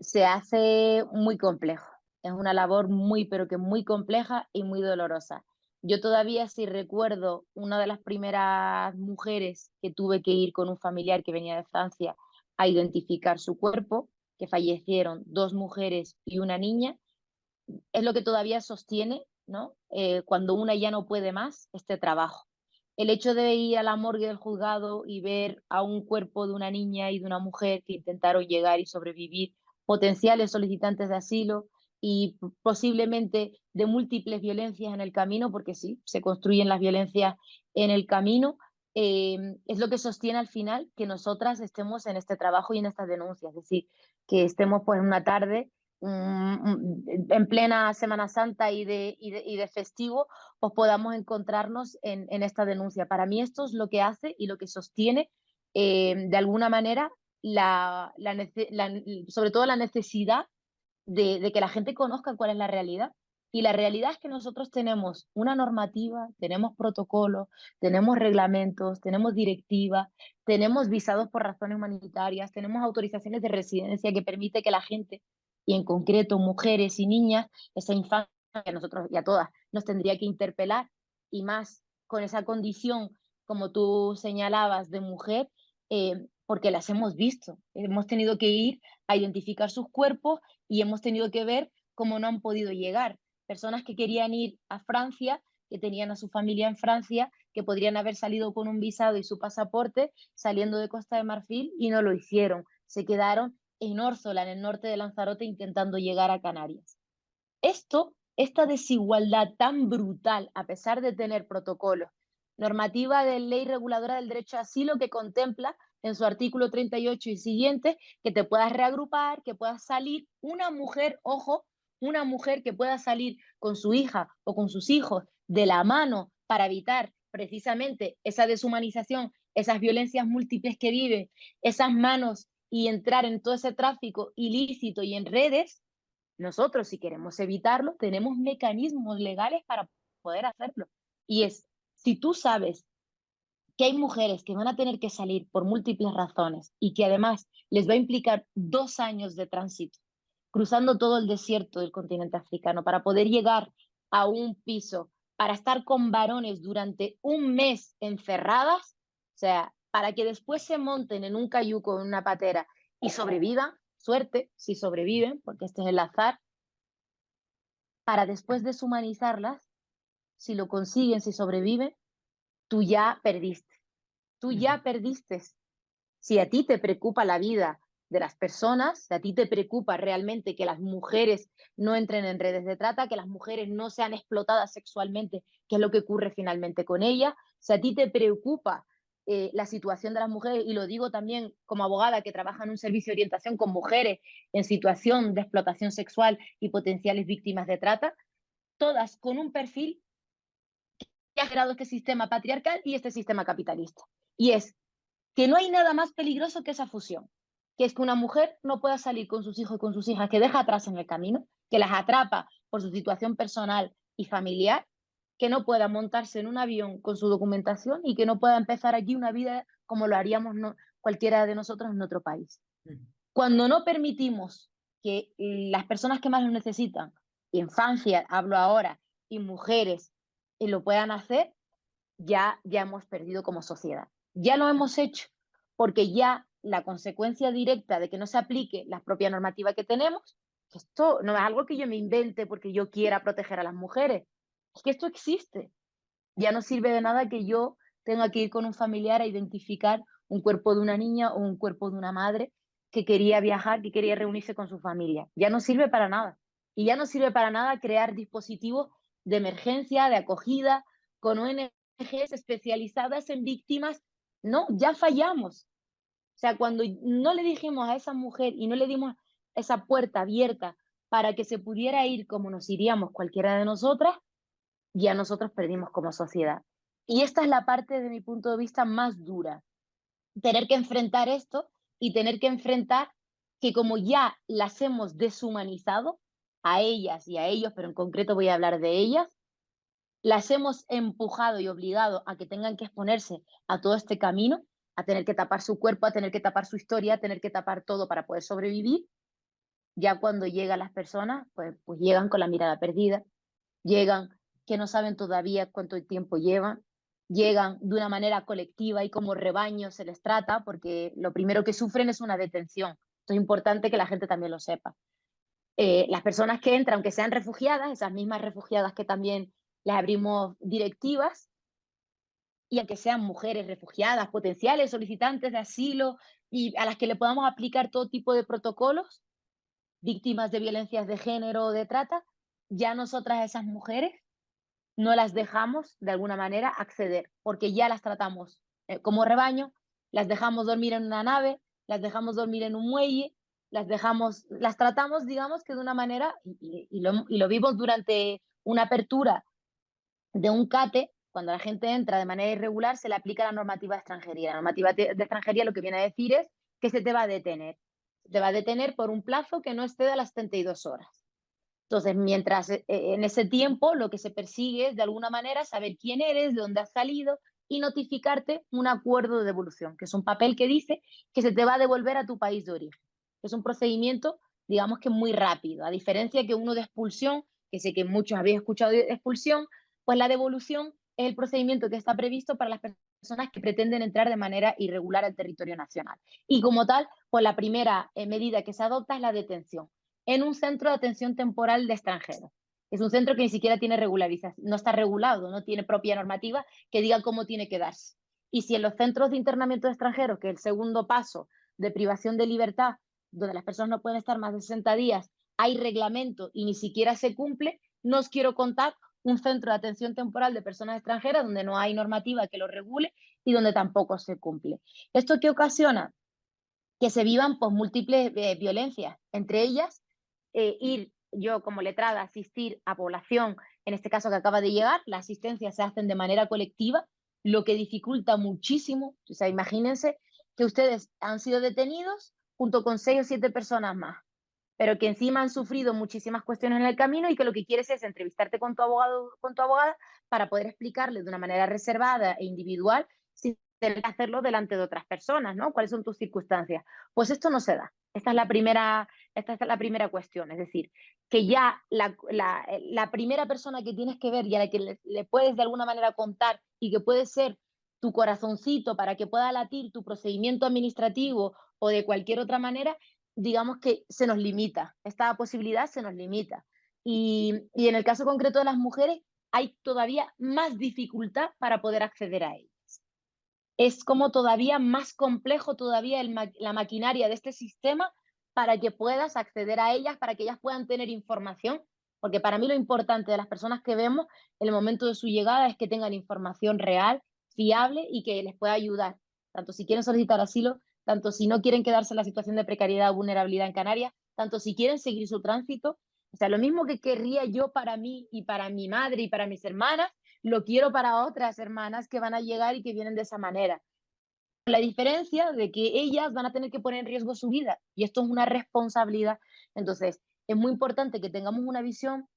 Se hace muy complejo. Es una labor muy, pero que muy compleja y muy dolorosa. Yo todavía sí recuerdo una de las primeras mujeres que tuve que ir con un familiar que venía de Francia a identificar su cuerpo, que fallecieron 2 mujeres y una niña. Es lo que todavía sostiene, ¿no? Cuando una ya no puede más, este trabajo. El hecho de ir a la morgue del juzgado y ver a un cuerpo de una niña y de una mujer que intentaron llegar y sobrevivir, potenciales solicitantes de asilo y posiblemente de múltiples violencias en el camino, porque sí, se construyen las violencias en el camino, es lo que sostiene al final que nosotras estemos en este trabajo y en estas denuncias. Es decir, que estemos pues una tarde en plena Semana Santa y de festivo, pues podamos encontrarnos en esta denuncia. Para mí esto es lo que hace y lo que sostiene de alguna manera sobre todo la necesidad de que la gente conozca cuál es la realidad. Y la realidad es que nosotros tenemos una normativa, tenemos protocolos, tenemos reglamentos, tenemos directivas, tenemos visados por razones humanitarias, tenemos autorizaciones de residencia que permite que la gente, y en concreto mujeres y niñas, esa infancia que a nosotros y a todas nos tendría que interpelar, y más con esa condición, como tú señalabas, de mujer, porque las hemos visto. Hemos tenido que ir a identificar sus cuerpos y hemos tenido que ver cómo no han podido llegar. Personas que querían ir a Francia, que tenían a su familia en Francia, que podrían haber salido con un visado y su pasaporte saliendo de Costa de Marfil y no lo hicieron. se quedaron en Órzola, en el norte de Lanzarote, intentando llegar a Canarias. Esta desigualdad tan brutal, a pesar de tener protocolos, normativa de ley reguladora del derecho a asilo que contempla en su artículo 38 y siguientes que te puedas reagrupar, que puedas salir una mujer, ojo, una mujer que pueda salir con su hija o con sus hijos de la mano para evitar precisamente esa deshumanización, esas violencias múltiples que vive, esas manos y entrar en todo ese tráfico ilícito y en redes, nosotros, si queremos evitarlo, tenemos mecanismos legales para poder hacerlo. Y es, si tú sabes que hay mujeres que van a tener que salir por múltiples razones y que además les va a implicar 2 años de tránsito, cruzando todo el desierto del continente africano para poder llegar a un piso, para estar con varones durante un mes encerradas, o sea, para que después se monten en un cayuco, en una patera y sobrevivan, suerte si sobreviven, porque este es el azar, para después deshumanizarlas, si lo consiguen, si sobreviven, tú ya perdiste. Tú ya perdiste. Si a ti te preocupa la vida de las personas, si a ti te preocupa realmente que las mujeres no entren en redes de trata, que las mujeres no sean explotadas sexualmente, que es lo que ocurre finalmente con ellas, si a ti te preocupa la situación de las mujeres, y lo digo también como abogada que trabaja en un servicio de orientación con mujeres en situación de explotación sexual y potenciales víctimas de trata, todas con un perfil que ha generado este sistema patriarcal y este sistema capitalista. Y es que no hay nada más peligroso que esa fusión, que es que una mujer no pueda salir con sus hijos y con sus hijas, que deja atrás en el camino, que las atrapa por su situación personal y familiar, que no pueda montarse en un avión con su documentación y que no pueda empezar aquí una vida como lo haríamos cualquiera de nosotros en otro país. Cuando no permitimos que las personas que más lo necesitan, infancia, hablo ahora, y mujeres, lo puedan hacer, ya hemos perdido como sociedad. Ya lo hemos hecho, porque ya la consecuencia directa de que no se aplique la propia normativa que tenemos, que esto no es algo que yo me invente porque yo quiera proteger a las mujeres, es que esto existe. Ya no sirve de nada que yo tenga que ir con un familiar a identificar un cuerpo de una niña o un cuerpo de una madre que quería viajar, que quería reunirse con su familia. Ya no sirve para nada. Y ya no sirve para nada crear dispositivos de emergencia, de acogida, con ONGs especializadas en víctimas. No, ya fallamos. O sea, cuando no le dijimos a esa mujer y no le dimos esa puerta abierta para que se pudiera ir como nos iríamos cualquiera de nosotras, ya nosotros perdimos como sociedad. Y esta es la parte, de mi punto de vista, más dura. Tener que enfrentar esto y tener que enfrentar que como ya las hemos deshumanizado, a ellas y a ellos, pero en concreto voy a hablar de ellas, las hemos empujado y obligado a que tengan que exponerse a todo este camino, a tener que tapar su cuerpo, a tener que tapar su historia, a tener que tapar todo para poder sobrevivir. Ya cuando llegan las personas, pues llegan con la mirada perdida, llegan que no saben todavía cuánto tiempo llevan, llegan de una manera colectiva y como rebaño se les trata, porque lo primero que sufren es una detención. Esto es importante que la gente también lo sepa. Las personas que entran, aunque sean refugiadas, esas mismas refugiadas que también les abrimos directivas, y aunque sean mujeres refugiadas, potenciales solicitantes de asilo, y a las que le podamos aplicar todo tipo de protocolos, víctimas de violencias de género o de trata, ya nosotras a esas mujeres no las dejamos de alguna manera acceder, porque ya las tratamos como rebaño, las dejamos dormir en una nave, las dejamos dormir en un muelle, las tratamos, digamos que de una manera, y lo vimos durante una apertura de un CATE, cuando la gente entra de manera irregular, se le aplica la normativa de extranjería. La normativa de extranjería lo que viene a decir es que se te va a detener. Se te va a detener por un plazo que no exceda a las 72 horas. Entonces, mientras en ese tiempo lo que se persigue es de alguna manera saber quién eres, de dónde has salido y notificarte un acuerdo de devolución, que es un papel que dice que se te va a devolver a tu país de origen. Es un procedimiento, digamos que muy rápido, a diferencia que uno de expulsión, que sé que muchos habéis escuchado de expulsión, pues la devolución es el procedimiento que está previsto para las personas que pretenden entrar de manera irregular al territorio nacional. Y como tal, pues la primera medida que se adopta es la detención en un centro de atención temporal de extranjeros. Es un centro que ni siquiera tiene regularización, no está regulado, no tiene propia normativa que diga cómo tiene que darse. Y si en los centros de internamiento de extranjeros, que es el segundo paso de privación de libertad, donde las personas no pueden estar más de 60 días, hay reglamento y ni siquiera se cumple, no os quiero contar un centro de atención temporal de personas extranjeras donde no hay normativa que lo regule y donde tampoco se cumple. ¿Esto qué ocasiona? Que se vivan pues, múltiples violencias, entre ellas ir yo como letrada a asistir a población, en este caso que acaba de llegar, la asistencia se hacen de manera colectiva, lo que dificulta muchísimo, o sea, imagínense que ustedes han sido detenidos junto con 6 o 7 personas más, pero que encima han sufrido muchísimas cuestiones en el camino y que lo que quieres es entrevistarte con tu abogado, con tu abogada, para poder explicarle de una manera reservada e individual, sin tener que hacerlo delante de otras personas, ¿no? ¿Cuáles son tus circunstancias? Pues esto no se da. Esta es la primera cuestión, es decir, que ya la primera persona que tienes que ver y a la que le puedes de alguna manera contar y que puede ser tu corazoncito para que pueda latir tu procedimiento administrativo o de cualquier otra manera, digamos que se nos limita, esta posibilidad se nos limita. Y en el caso concreto de las mujeres, hay todavía más dificultad para poder acceder a ellas. Es como todavía más complejo todavía la maquinaria de este sistema para que puedas acceder a ellas, para que ellas puedan tener información, porque para mí lo importante de las personas que vemos en el momento de su llegada es que tengan información real, fiable y que les pueda ayudar, tanto si quieren solicitar asilo, tanto si no quieren quedarse en la situación de precariedad o vulnerabilidad en Canarias, tanto si quieren seguir su tránsito. O sea, lo mismo que querría yo para mí y para mi madre y para mis hermanas, lo quiero para otras hermanas que van a llegar y que vienen de esa manera. La diferencia de que ellas van a tener que poner en riesgo su vida y esto es una responsabilidad. Entonces, es muy importante que tengamos una visión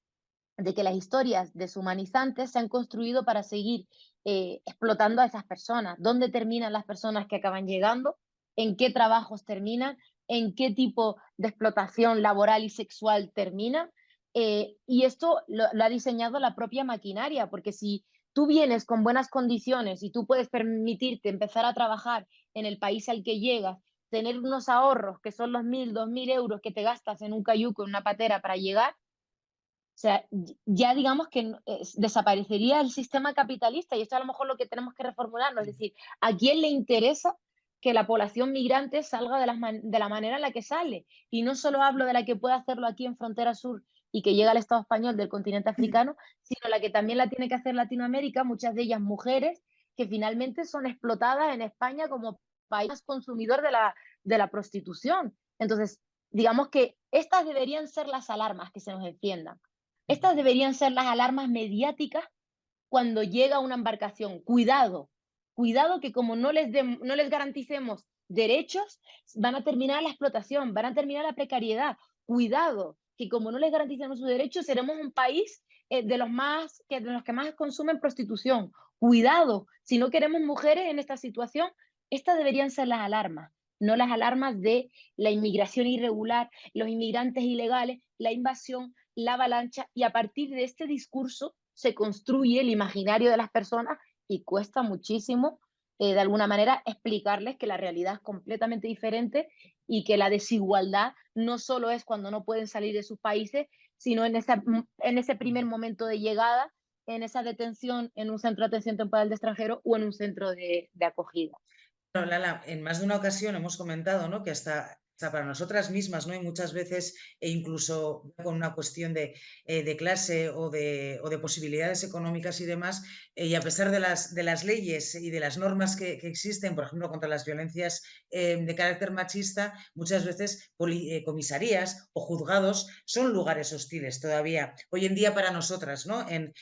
de que las historias deshumanizantes se han construido para seguir explotando a esas personas. ¿Dónde terminan las personas que acaban llegando? ¿En qué trabajos terminan? ¿En qué tipo de explotación laboral y sexual terminan? Y esto lo ha diseñado la propia maquinaria, porque si tú vienes con buenas condiciones y tú puedes permitirte empezar a trabajar en el país al que llegas, tener unos ahorros que son los 1.000, 2.000 euros que te gastas en un cayuco, en una patera para llegar, o sea, ya digamos que desaparecería el sistema capitalista y esto a lo mejor lo que tenemos que reformularlo. Es decir, ¿a quién le interesa que la población migrante salga de la manera en la que sale? Y no solo hablo de la que puede hacerlo aquí en Frontera Sur y que llega al Estado español del continente africano, sino la que también la tiene que hacer Latinoamérica, muchas de ellas mujeres que finalmente son explotadas en España como país consumidor de la prostitución. Entonces, digamos que estas deberían ser las alarmas que se nos enciendan. Estas deberían ser las alarmas mediáticas cuando llega una embarcación. Cuidado, cuidado que como no les garanticemos derechos, van a terminar la explotación, van a terminar la precariedad. Cuidado, que como no les garanticemos sus derechos, seremos un país de los que más consumen prostitución. Cuidado, si no queremos mujeres en esta situación, estas deberían ser las alarmas, no las alarmas de la inmigración irregular, los inmigrantes ilegales, la invasión, la avalancha, y a partir de este discurso se construye el imaginario de las personas y cuesta muchísimo, de alguna manera, explicarles que la realidad es completamente diferente y que la desigualdad no solo es cuando no pueden salir de sus países, sino en ese primer momento de llegada, en esa detención en un centro de atención temporal de extranjeros o en un centro de acogida. Bueno, Lala, en más de una ocasión hemos comentado, ¿no? Que hasta para nosotras mismas, ¿no? Y muchas veces, e incluso con una cuestión de clase o de posibilidades económicas y demás, y a pesar de las leyes y de las normas que existen, por ejemplo, contra las violencias de carácter machista, muchas veces comisarías o juzgados son lugares hostiles todavía, hoy en día para nosotras, ¿no? En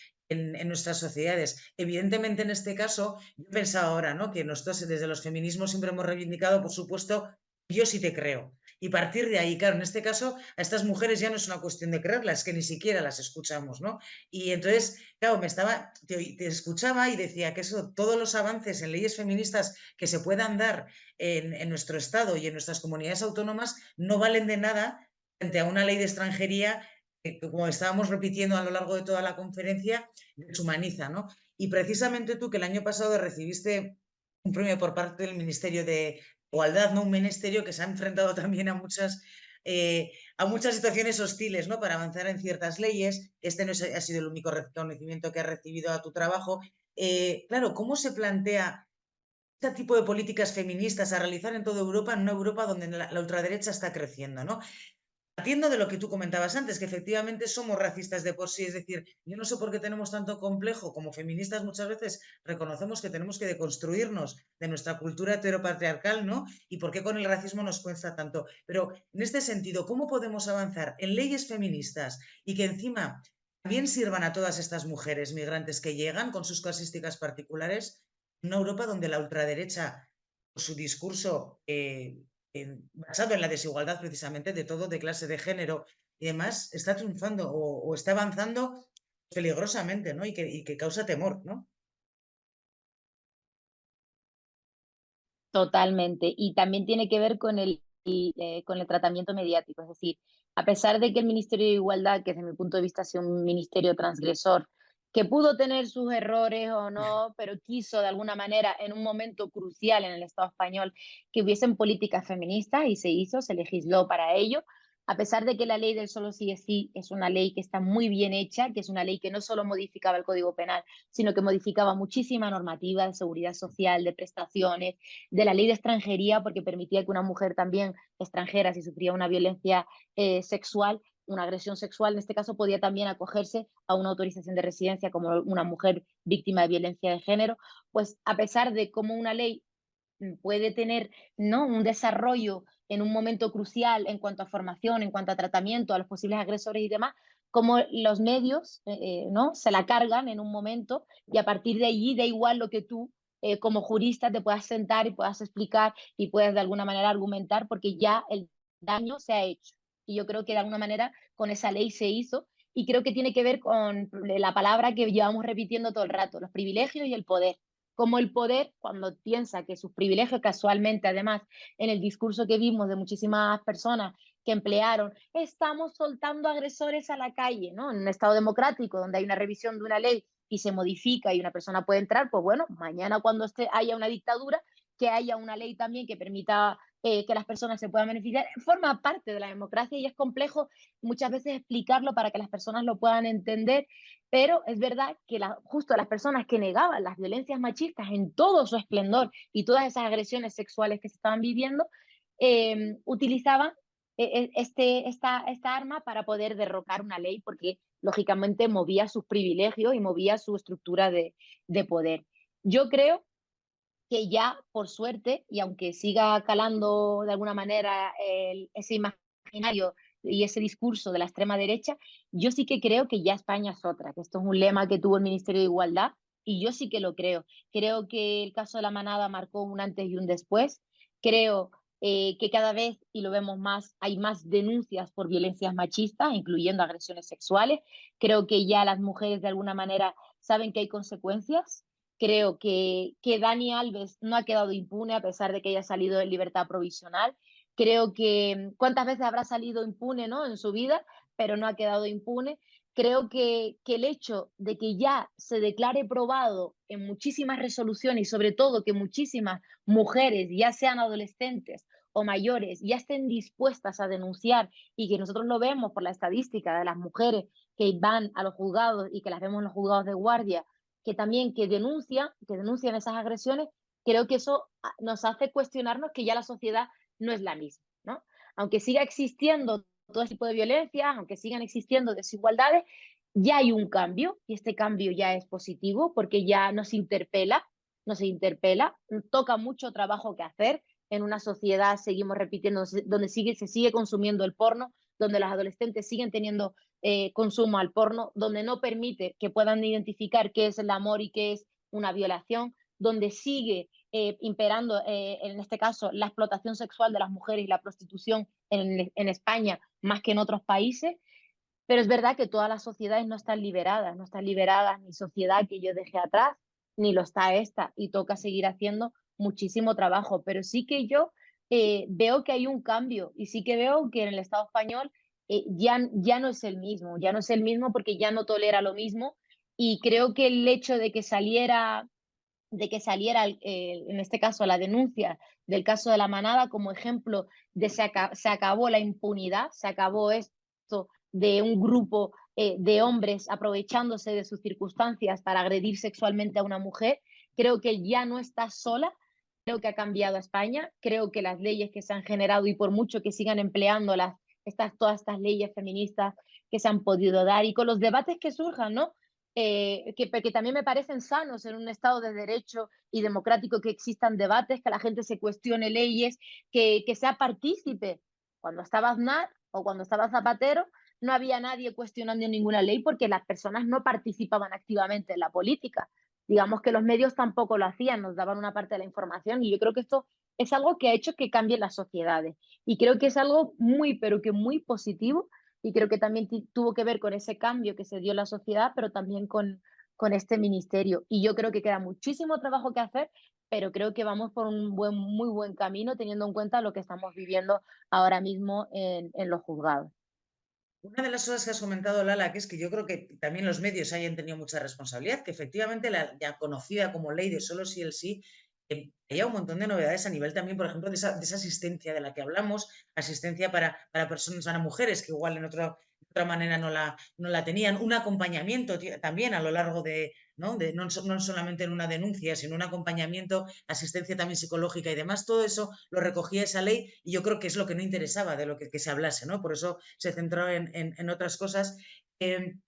nuestras sociedades. Evidentemente, en este caso, yo pensaba ahora, ¿no? Que nosotros desde los feminismos siempre hemos reivindicado, por supuesto, yo sí te creo. Y partir de ahí, claro, en este caso, a estas mujeres ya no es una cuestión de creerlas, que ni siquiera las escuchamos, ¿no? Y entonces, claro, te escuchaba y decía que eso, todos los avances en leyes feministas que se puedan dar en nuestro Estado y en nuestras comunidades autónomas no valen de nada frente a una ley de extranjería que, como estábamos repitiendo a lo largo de toda la conferencia, deshumaniza, ¿no? Y precisamente tú, que el año pasado recibiste un premio por parte del Ministerio de Igualdad, ¿no? Un ministerio que se ha enfrentado también a muchas situaciones hostiles, ¿no? Para avanzar en ciertas leyes. Este no ha sido el único reconocimiento que has recibido a tu trabajo. Claro, ¿cómo se plantea este tipo de políticas feministas a realizar en toda Europa, en una Europa donde la ultraderecha está creciendo, ¿no? Partiendo de lo que tú comentabas antes, que efectivamente somos racistas de por sí, es decir, yo no sé por qué tenemos tanto complejo, como feministas muchas veces reconocemos que tenemos que deconstruirnos de nuestra cultura heteropatriarcal, ¿no? Y por qué con el racismo nos cuesta tanto. Pero en este sentido, ¿cómo podemos avanzar en leyes feministas y que encima también sirvan a todas estas mujeres migrantes que llegan con sus casuísticas particulares en una Europa donde la ultraderecha, por su discurso basado en la desigualdad precisamente de todo, de clase, de género y demás, está triunfando o está avanzando peligrosamente, ¿no? Y que causa temor, ¿no? Totalmente. Y también tiene que ver con el tratamiento mediático. Es decir, a pesar de que el Ministerio de Igualdad, que desde mi punto de vista ha sido un ministerio transgresor, que pudo tener sus errores o no, pero quiso de alguna manera en un momento crucial en el Estado español que hubiesen políticas feministas y se hizo, se legisló para ello. A pesar de que la ley del solo sí es sí es una ley que está muy bien hecha, que es una ley que no solo modificaba el Código Penal, sino que modificaba muchísima normativa de seguridad social, de prestaciones, de la ley de extranjería, porque permitía que una mujer también extranjera, si sufría una violencia sexual, una agresión sexual, en este caso, podía también acogerse a una autorización de residencia como una mujer víctima de violencia de género, pues a pesar de cómo una ley puede tener, ¿no?, un desarrollo en un momento crucial en cuanto a formación, en cuanto a tratamiento a los posibles agresores y demás, como los medios, ¿no?, se la cargan en un momento y a partir de allí da igual lo que tú como jurista te puedas sentar y puedas explicar y puedas de alguna manera argumentar porque ya el daño se ha hecho. Y yo creo que de alguna manera con esa ley se hizo y creo que tiene que ver con la palabra que llevamos repitiendo todo el rato, los privilegios y el poder. Como el poder, cuando piensa que sus privilegios, casualmente, además, en el discurso que vimos de muchísimas personas que emplearon, estamos soltando agresores a la calle, ¿no? En un Estado democrático, donde hay una revisión de una ley y se modifica y una persona puede entrar, pues bueno, mañana cuando haya una dictadura, que haya una ley también que permita que las personas se puedan beneficiar, forma parte de la democracia y es complejo muchas veces explicarlo para que las personas lo puedan entender, pero es verdad que justo las personas que negaban las violencias machistas en todo su esplendor y todas esas agresiones sexuales que se estaban viviendo, utilizaban esta arma para poder derrocar una ley porque lógicamente movía sus privilegios y movía su estructura de poder. Yo creo que ya, por suerte, y aunque siga calando de alguna manera ese imaginario y ese discurso de la extrema derecha, yo sí que creo que ya España es otra, que esto es un lema que tuvo el Ministerio de Igualdad y yo sí que lo creo. Creo que el caso de la manada marcó un antes y un después. Creo que cada vez, y lo vemos más, hay más denuncias por violencias machistas, incluyendo agresiones sexuales. Creo que ya las mujeres de alguna manera saben que hay consecuencias. Creo que Dani Alves no ha quedado impune a pesar de que haya salido en libertad provisional. Creo que cuántas veces habrá salido impune, ¿no?, en su vida, pero no ha quedado impune. Creo que el hecho de que ya se declare probado en muchísimas resoluciones y sobre todo que muchísimas mujeres, ya sean adolescentes o mayores, ya estén dispuestas a denunciar y que nosotros lo vemos por la estadística de las mujeres que van a los juzgados y que las vemos en los juzgados de guardia que también que denuncian esas agresiones, creo que eso nos hace cuestionarnos que ya la sociedad no es la misma, ¿no? Aunque siga existiendo todo tipo de violencia, aunque sigan existiendo desigualdades, ya hay un cambio y este cambio ya es positivo porque ya nos interpela, toca mucho trabajo que hacer. En una sociedad seguimos repitiendo, donde se sigue consumiendo el porno, donde los adolescentes siguen teniendo consumo al porno, donde no permite que puedan identificar qué es el amor y qué es una violación, donde sigue imperando, en este caso, la explotación sexual de las mujeres y la prostitución en España más que en otros países. Pero es verdad que todas las sociedades no están liberadas ni sociedad que yo dejé atrás, ni lo está esta, y toca seguir haciendo muchísimo trabajo. Pero sí que yo veo que hay un cambio y sí que veo que en el Estado español ya no es el mismo, ya no es el mismo porque ya no tolera lo mismo y creo que el hecho de que saliera en este caso la denuncia del caso de la manada como ejemplo de se acabó la impunidad, se acabó esto de un grupo de hombres aprovechándose de sus circunstancias para agredir sexualmente a una mujer, creo que ya no está sola, creo que ha cambiado a España, creo que las leyes que se han generado y por mucho que sigan empleando todas estas leyes feministas que se han podido dar y con los debates que surjan, ¿no? Que también me parecen sanos en un Estado de derecho y democrático que existan debates, que la gente se cuestione leyes, que sea partícipe. Cuando estaba Aznar o cuando estaba Zapatero, no había nadie cuestionando ninguna ley porque las personas no participaban activamente en la política. Digamos que los medios tampoco lo hacían, nos daban una parte de la información y yo creo que esto es algo que ha hecho que cambien las sociedades y creo que es algo muy, pero que muy positivo y creo que también tuvo que ver con ese cambio que se dio en la sociedad, pero también con este ministerio. Y yo creo que queda muchísimo trabajo que hacer, pero creo que vamos por un muy buen camino teniendo en cuenta lo que estamos viviendo ahora mismo en los juzgados. Una de las cosas que has comentado, Lala, que es que yo creo que también los medios hayan tenido mucha responsabilidad, que efectivamente la ya conocida como ley de solo sí el sí, haya un montón de novedades a nivel también, por ejemplo, de esa asistencia de la que hablamos, asistencia para personas, para mujeres que igual de otra manera no la tenían, un acompañamiento también a lo largo ¿no? No solamente en una denuncia, sino un acompañamiento, asistencia también psicológica y demás, todo eso lo recogía esa ley y yo creo que es lo que no interesaba de lo que se hablase, ¿no? Por eso se centró en otras cosas. Y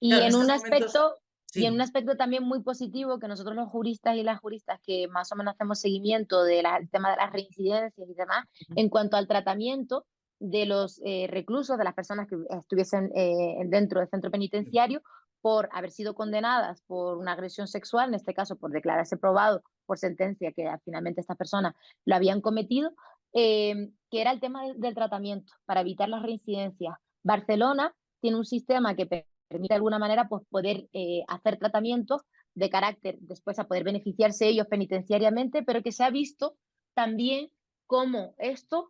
Claro, en en un estos momentos, aspecto y en un sí. aspecto también muy positivo, que nosotros los juristas y las juristas que más o menos hacemos seguimiento del tema de las reincidencias y demás, Ujú, en cuanto al tratamiento de los reclusos, de las personas que estuviesen dentro del centro penitenciario por haber sido condenadas por una agresión sexual, en este caso por declararse probado por sentencia que finalmente estas personas lo habían cometido, que era el tema del tratamiento para evitar las reincidencias. Barcelona tiene un sistema que permite de alguna manera pues, poder hacer tratamientos de carácter después a poder beneficiarse ellos penitenciariamente, pero que se ha visto también cómo esto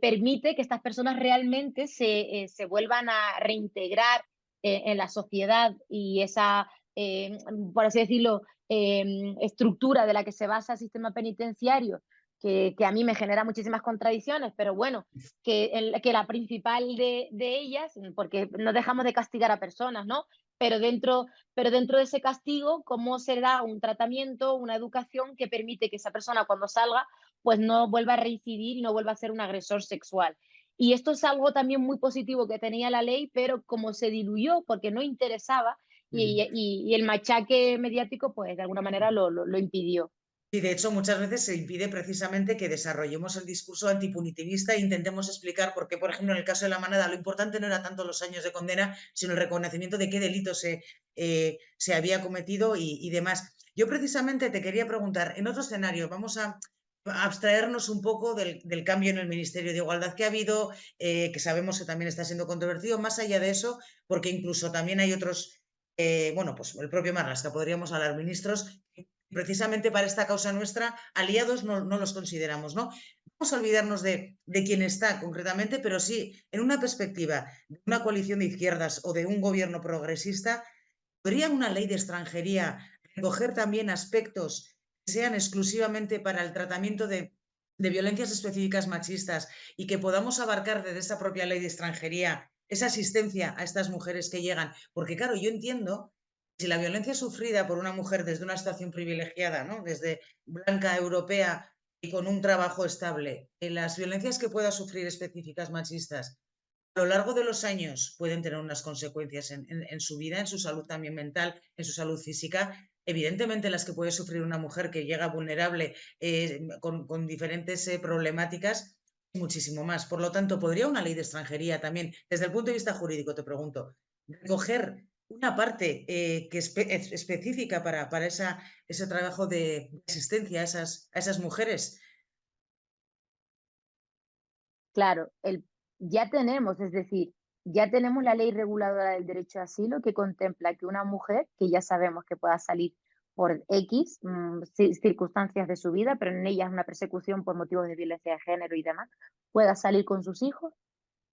permite que estas personas realmente se vuelvan a reintegrar en la sociedad y esa, por así decirlo, estructura de la que se basa el sistema penitenciario, que a mí me genera muchísimas contradicciones, pero bueno, que la principal de ellas, porque no dejamos de castigar a personas, ¿no? Pero dentro de ese castigo, cómo se da un tratamiento, una educación que permite que esa persona cuando salga, pues no vuelva a reincidir y no vuelva a ser un agresor sexual. Y esto es algo también muy positivo que tenía la ley, pero como se diluyó porque no interesaba ujú. y el machaque mediático, pues de alguna manera lo impidió. Y de hecho, muchas veces se impide precisamente que desarrollemos el discurso antipunitivista e intentemos explicar por qué, por ejemplo, en el caso de la manada, lo importante no era tanto los años de condena, sino el reconocimiento de qué delito se había cometido y demás. Yo precisamente te quería preguntar, en otro escenario, vamos a abstraernos un poco del cambio en el Ministerio de Igualdad que ha habido, que sabemos que también está siendo controvertido, más allá de eso, porque incluso también hay otros, bueno, pues el propio Marlaska, podríamos hablar, ministros precisamente para esta causa nuestra, aliados no los consideramos, ¿no? Vamos a olvidarnos de quién está concretamente, pero sí, en una perspectiva de una coalición de izquierdas o de un gobierno progresista, ¿podría una ley de extranjería recoger también aspectos que sean exclusivamente para el tratamiento de violencias específicas machistas y que podamos abarcar desde esa propia ley de extranjería esa asistencia a estas mujeres que llegan? Porque claro, yo entiendo si la violencia sufrida por una mujer desde una situación privilegiada, ¿no? Desde blanca europea y con un trabajo estable, las violencias que pueda sufrir específicas machistas a lo largo de los años pueden tener unas consecuencias en su vida, en su salud también mental, en su salud física. Evidentemente, las que puede sufrir una mujer que llega vulnerable con diferentes problemáticas, muchísimo más. Por lo tanto, ¿podría una ley de extranjería también, desde el punto de vista jurídico, te pregunto, recoger una parte que es específica para ese trabajo de asistencia a esas mujeres? Claro, ya tenemos, es decir, ya tenemos la ley reguladora del derecho a asilo que contempla que una mujer, que ya sabemos que pueda salir por X circunstancias de su vida, pero en ella es una persecución por motivos de violencia de género y demás, pueda salir con sus hijos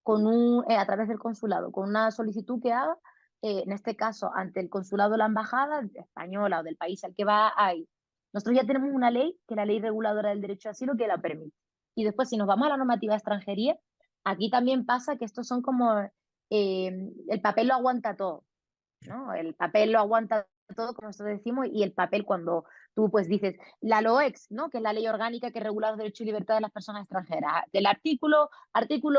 a través del consulado, con una solicitud que haga, en este caso, ante el consulado o la embajada española o del país al que va a ir. Nosotros ya tenemos una ley, que es la ley reguladora del derecho a asilo, que la permite. Y después, si nos vamos a la normativa de extranjería, aquí también pasa que estos son como, el papel lo aguanta todo, ¿no? El papel lo aguanta todo, como nosotros decimos, y el papel cuando tú pues dices, la LOEX, ¿no? Que es la ley orgánica que regula los derechos y libertades de las personas extranjeras. Del artículo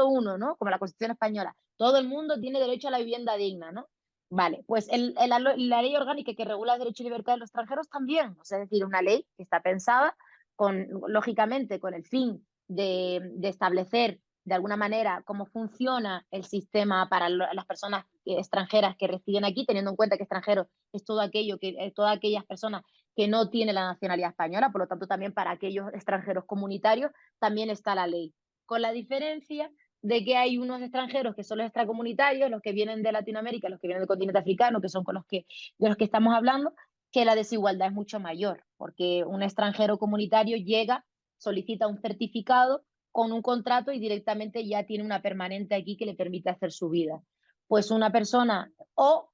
1, ¿no? Como la Constitución española. Todo el mundo tiene derecho a la vivienda digna, ¿no? Vale, pues la ley orgánica que regula los derechos y libertades de los extranjeros también, o sea, es decir, una ley que está pensada lógicamente, con el fin de establecer de alguna manera cómo funciona el sistema para las personas extranjeras que residen aquí, teniendo en cuenta que extranjeros es todo aquello todas aquellas personas que no tienen la nacionalidad española, por lo tanto también para aquellos extranjeros comunitarios también está la ley, con la diferencia de que hay unos extranjeros que son los extracomunitarios, los que vienen de Latinoamérica, los que vienen del continente africano, que son de los que estamos hablando, que la desigualdad es mucho mayor, porque un extranjero comunitario llega, solicita un certificado con un contrato y directamente ya tiene una permanente aquí que le permite hacer su vida. Pues una persona, o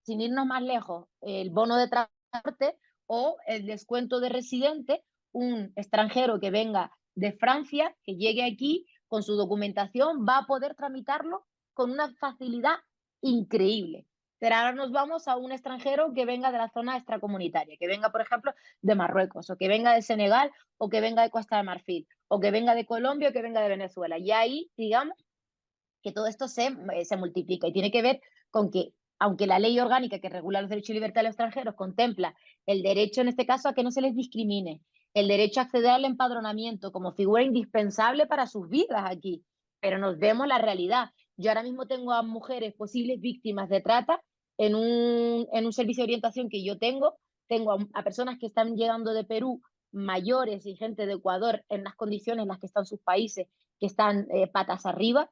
sin irnos más lejos, el bono de transporte o el descuento de residente, un extranjero que venga de Francia, que llegue aquí con su documentación, va a poder tramitarlo con una facilidad increíble. Pero ahora nos vamos a un extranjero que venga de la zona extracomunitaria, que venga, por ejemplo, de Marruecos, o que venga de Senegal, o que venga de Costa de Marfil, o que venga de Colombia, o que venga de Venezuela. Y ahí, digamos, que todo esto se multiplica y tiene que ver con que, aunque la ley orgánica que regula los derechos y libertades de los extranjeros contempla el derecho, en este caso, a que no se les discrimine, el derecho a acceder al empadronamiento como figura indispensable para sus vidas aquí, pero nos vemos la realidad. Yo ahora mismo tengo a mujeres posibles víctimas de trata en un servicio de orientación que yo tengo a personas que están llegando de Perú, mayores y gente de Ecuador, en las condiciones en las que están sus países, que están patas arriba,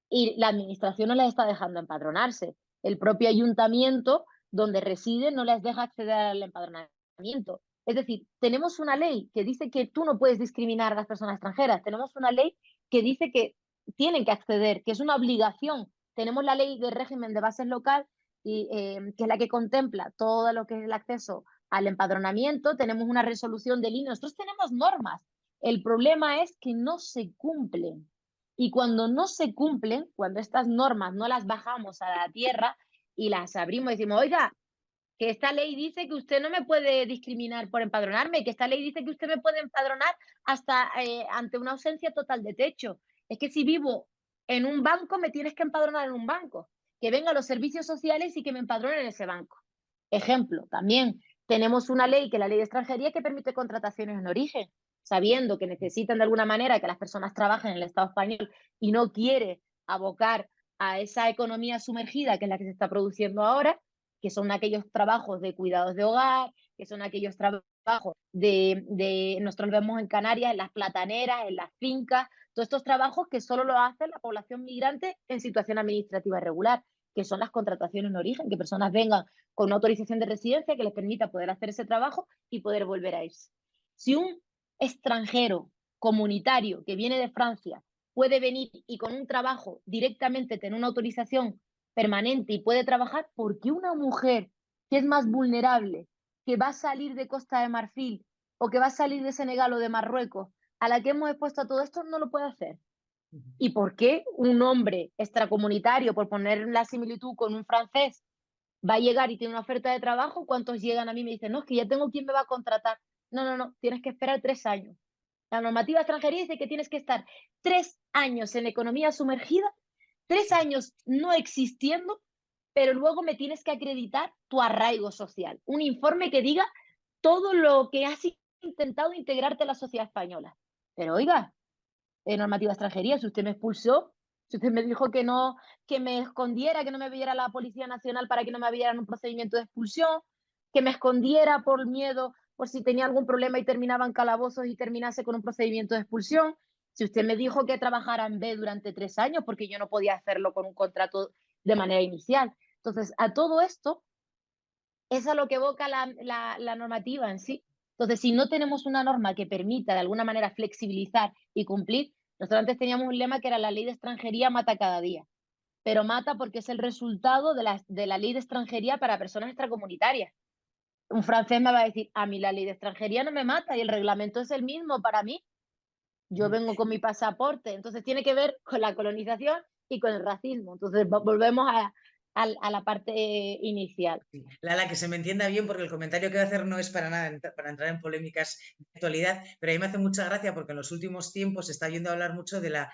y la administración no les está dejando empadronarse. El propio ayuntamiento donde residen no les deja acceder al empadronamiento. Es decir, tenemos una ley que dice que tú no puedes discriminar a las personas extranjeras. Tenemos una ley que dice que tienen que acceder, que es una obligación. Tenemos la ley de régimen de bases local, que es la que contempla todo lo que es el acceso al empadronamiento. Tenemos una resolución del INE. Nosotros tenemos normas. El problema es que no se cumplen. Y cuando no se cumplen, cuando estas normas no las bajamos a la tierra y las abrimos y decimos, oiga, que esta ley dice que usted no me puede discriminar por empadronarme, que esta ley dice que usted me puede empadronar hasta ante una ausencia total de techo. Es que si vivo en un banco, me tienes que empadronar en un banco. Que vengan los servicios sociales y que me empadronen en ese banco. Ejemplo, también tenemos una ley, que es la ley de extranjería, que permite contrataciones en origen, sabiendo que necesitan de alguna manera que las personas trabajen en el Estado español y no quiere abocar a esa economía sumergida que es la que se está produciendo ahora, que son aquellos trabajos de cuidados de hogar, que son aquellos trabajos nosotros vemos en Canarias, en las plataneras, en las fincas, todos estos trabajos que solo lo hace la población migrante en situación administrativa irregular, que son las contrataciones en origen, que personas vengan con una autorización de residencia que les permita poder hacer ese trabajo y poder volver a irse. Si un extranjero comunitario que viene de Francia puede venir y con un trabajo directamente tener una autorización permanente y puede trabajar, ¿por qué una mujer que es más vulnerable, que va a salir de Costa de Marfil o que va a salir de Senegal o de Marruecos, a la que hemos expuesto a todo esto, no lo puede hacer? ¿Y por qué un hombre extracomunitario, por poner la similitud con un francés, va a llegar y tiene una oferta de trabajo? ¿Cuántos llegan a mí y me dicen, no, es que ya tengo quien me va a contratar? No, no, no, tienes que esperar 3 años. La normativa extranjería dice que tienes que estar 3 años en economía sumergida, 3 años no existiendo, pero luego me tienes que acreditar tu arraigo social. Un informe que diga todo lo que has intentado integrarte a la sociedad española. Pero oiga, normativa de extranjería, si usted me expulsó, si usted me dijo que no, que me escondiera, que no me viera la Policía Nacional para que no me abrieran un procedimiento de expulsión, que me escondiera por miedo, por si tenía algún problema y terminaba en calabozos y terminase con un procedimiento de expulsión. Si usted me dijo que trabajara en B durante 3 años, porque yo no podía hacerlo con un contrato de manera inicial. Entonces, a todo esto es a lo que evoca la normativa en sí. Entonces, si no tenemos una norma que permita de alguna manera flexibilizar y cumplir, nosotros antes teníamos un lema que era la ley de extranjería mata cada día, pero mata porque es el resultado de la ley de extranjería para personas extracomunitarias. Un francés me va a decir, a mí la ley de extranjería no me mata y el reglamento es el mismo para mí. Yo vengo con mi pasaporte. Entonces tiene que ver con la colonización y con el racismo. Entonces volvemos a la parte inicial. Sí. Lala, que se me entienda bien, porque el comentario que voy a hacer no es para nada para entrar en polémicas de actualidad, pero a mí me hace mucha gracia porque en los últimos tiempos se está oyendo hablar mucho de la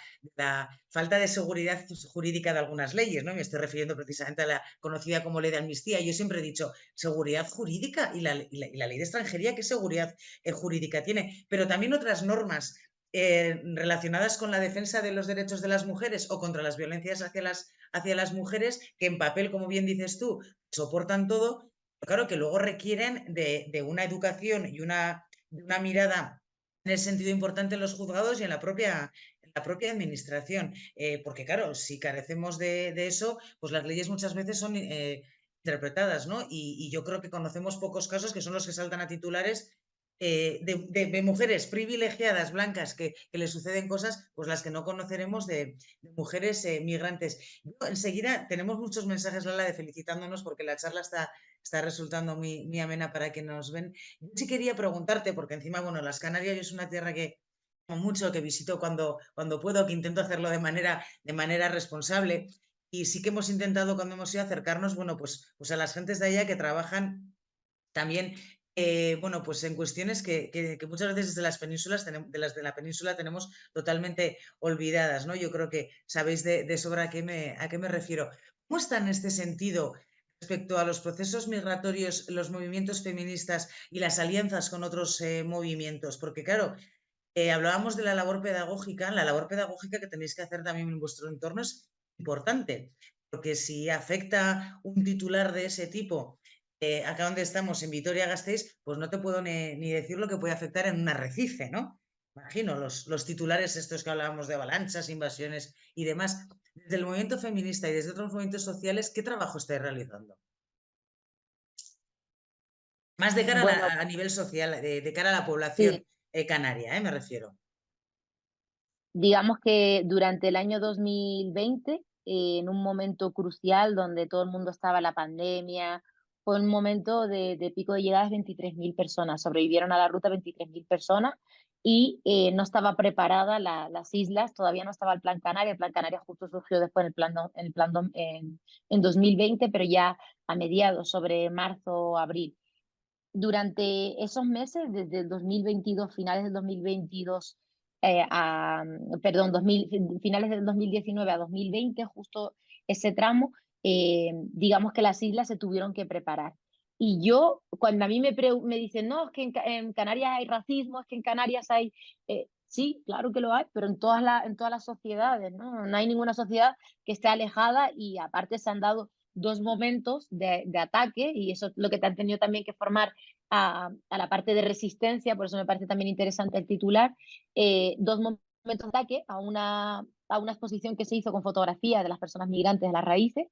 falta de seguridad jurídica de algunas leyes, ¿no? Me estoy refiriendo precisamente a la conocida como ley de amnistía. Yo siempre he dicho, seguridad jurídica y la ley de extranjería, ¿qué seguridad jurídica tiene? Pero también otras normas relacionadas con la defensa de los derechos de las mujeres o contra las violencias hacia las mujeres, que en papel, como bien dices tú, soportan todo, pero claro que luego requieren de una educación y de una mirada en el sentido importante en los juzgados y en la propia administración. Porque claro, si carecemos de eso, pues las leyes muchas veces son interpretadas, ¿no? Y yo creo que conocemos pocos casos que son los que saltan a titulares de mujeres privilegiadas, blancas, que les suceden cosas, pues las que no conoceremos de mujeres migrantes. Yo, enseguida tenemos muchos mensajes, Lala, de felicitándonos porque la charla está resultando muy amena para quienes nos ven. Yo sí quería preguntarte, porque encima, bueno, las Canarias es una tierra que amo mucho, que visito cuando puedo, que intento hacerlo de manera responsable. Y sí que hemos intentado, cuando hemos ido a acercarnos, bueno, pues a las gentes de allá que trabajan también, bueno, pues en cuestiones que muchas veces desde las penínsulas de las de la península tenemos totalmente olvidadas, ¿no? Yo creo que sabéis de sobra a qué me refiero. ¿Cómo está en este sentido respecto a los procesos migratorios, los movimientos feministas y las alianzas con otros movimientos? Porque claro, hablábamos de la labor pedagógica que tenéis que hacer también en vuestro entorno es importante, porque si afecta un titular de ese tipo, acá donde estamos, en Vitoria-Gasteiz, pues no te puedo ni decir lo que puede afectar en un arrecife, ¿no? Imagino, los titulares estos que hablábamos de avalanchas, invasiones y demás. Desde el movimiento feminista y desde otros movimientos sociales, ¿qué trabajo estáis realizando? Más de cara Bueno, a nivel social, de cara a la población sí, canaria, me refiero. digamos que durante el año 2020, en un momento crucial donde todo el mundo estaba en la pandemia, fue un momento de pico de llegadas, 23.000 personas, sobrevivieron a la ruta 23.000 personas y no estaba preparada las islas, todavía no estaba el Plan Canaria justo surgió después en 2020, pero ya a mediados, sobre marzo, abril. Durante esos meses, desde el 2022, finales del 2022, perdón, finales del 2019 a 2020, justo ese tramo, digamos que las islas se tuvieron que preparar. Y yo, cuando a mí me dicen, no, es que en Canarias hay racismo, es que en Canarias hay... sí, claro que lo hay, pero en todas las sociedades, ¿no? No hay ninguna sociedad que esté alejada y aparte se han dado dos momentos de ataque y eso es lo que te han tenido también que formar a la parte de resistencia, por eso me parece también interesante el titular, dos momentos de ataque a una exposición que se hizo con fotografía de las personas migrantes de las raíces,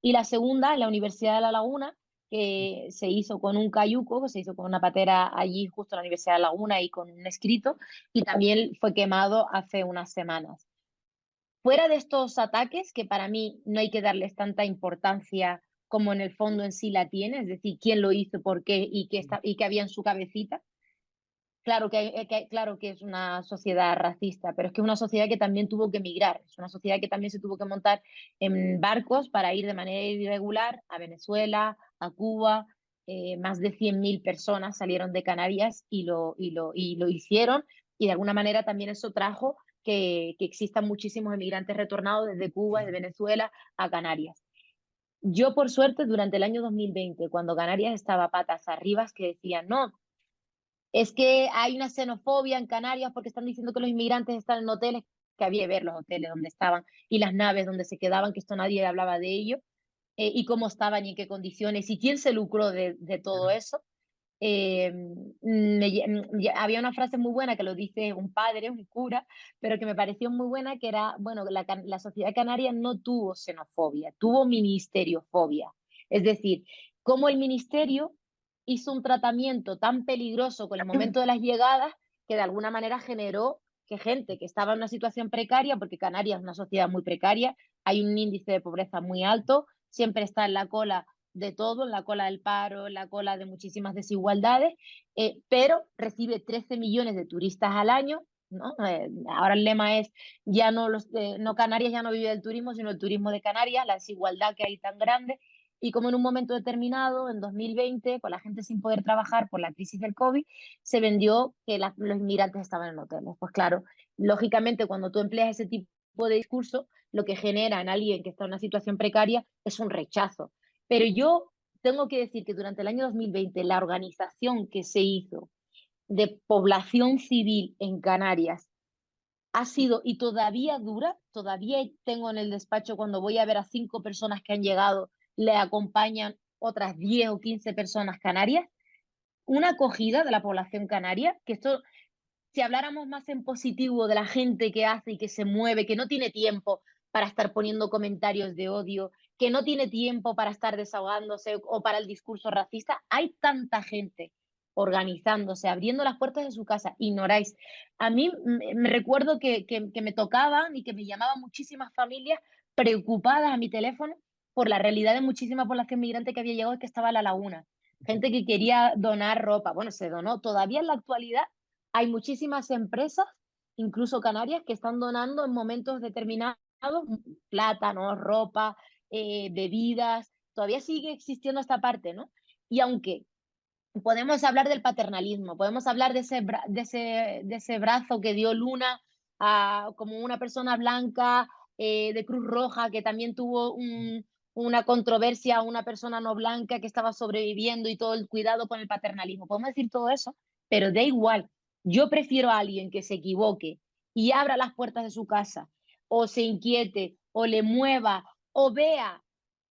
y la segunda en la Universidad de La Laguna, que se hizo con un cayuco, que se hizo con una patera allí justo en la Universidad de La Laguna y con un escrito, y también fue quemado hace unas semanas. Fuera de estos ataques, que para mí no hay que darles tanta importancia como en el fondo en sí la tiene, es decir, quién lo hizo, por qué y qué había en su cabecita. Claro que es una sociedad racista, pero es que es una sociedad que también tuvo que emigrar, es una sociedad que también se tuvo que montar en barcos para ir de manera irregular a Venezuela, a Cuba. Más de 100.000 personas salieron de Canarias y lo hicieron, y de alguna manera también eso trajo que existan muchísimos emigrantes retornados desde Cuba, de Venezuela a Canarias. Yo, por suerte, durante el año 2020, cuando Canarias estaba patas arriba, que decían, no, es que hay una xenofobia en Canarias porque están diciendo que los inmigrantes están en hoteles, que había que ver los hoteles donde estaban y las naves donde se quedaban, que esto nadie hablaba de ello, y cómo estaban y en qué condiciones y quién se lucró de todo eso. Eh, Había una frase muy buena que lo dice un padre, un cura, pero que me pareció muy buena, que era, bueno, la sociedad canaria no tuvo xenofobia, tuvo ministeriofobia. Es decir, cómo el ministerio hizo un tratamiento tan peligroso con el momento de las llegadas que de alguna manera generó que gente que estaba en una situación precaria, porque Canarias es una sociedad muy precaria, hay un índice de pobreza muy alto, siempre está en la cola de todo, en la cola del paro, en la cola de muchísimas desigualdades, pero recibe 13 millones de turistas al año, ¿no? Ahora el lema es, ya no, no Canarias ya no vive del turismo, sino el turismo de Canarias, la desigualdad que hay tan grande. Y como en un momento determinado, en 2020, con la gente sin poder trabajar por la crisis del COVID, se vendió que los inmigrantes estaban en hoteles. Pues claro, lógicamente cuando tú empleas ese tipo de discurso, lo que genera en alguien que está en una situación precaria es un rechazo. Pero yo tengo que decir que durante el año 2020 la organización que se hizo de población civil en Canarias ha sido y todavía dura, todavía tengo en el despacho cuando voy a ver a 5 personas que han llegado, le acompañan otras 10 o 15 personas canarias, una acogida de la población canaria, que esto, si habláramos más en positivo de la gente que hace y que se mueve, que no tiene tiempo para estar poniendo comentarios de odio, que no tiene tiempo para estar desahogándose o para el discurso racista, hay tanta gente organizándose, abriendo las puertas de su casa, ignoráis. A mí me recuerdo que me tocaban y que me llamaban muchísimas familias preocupadas a mi teléfono por la realidad de muchísima población migrante que había llegado y que estaba en la laguna. Gente que quería donar ropa. Bueno, se donó. Todavía en la actualidad hay muchísimas empresas, incluso canarias, que están donando en momentos determinados plátanos, ropa, bebidas. Todavía sigue existiendo esta parte, ¿no? Y aunque podemos hablar del paternalismo, podemos hablar de ese brazo que dio Luna como una persona blanca de Cruz Roja, que también tuvo una controversia, una persona no blanca que estaba sobreviviendo y todo el cuidado con el paternalismo. Podemos decir todo eso, pero da igual. Yo prefiero a alguien que se equivoque y abra las puertas de su casa, o se inquiete, o le mueva, o vea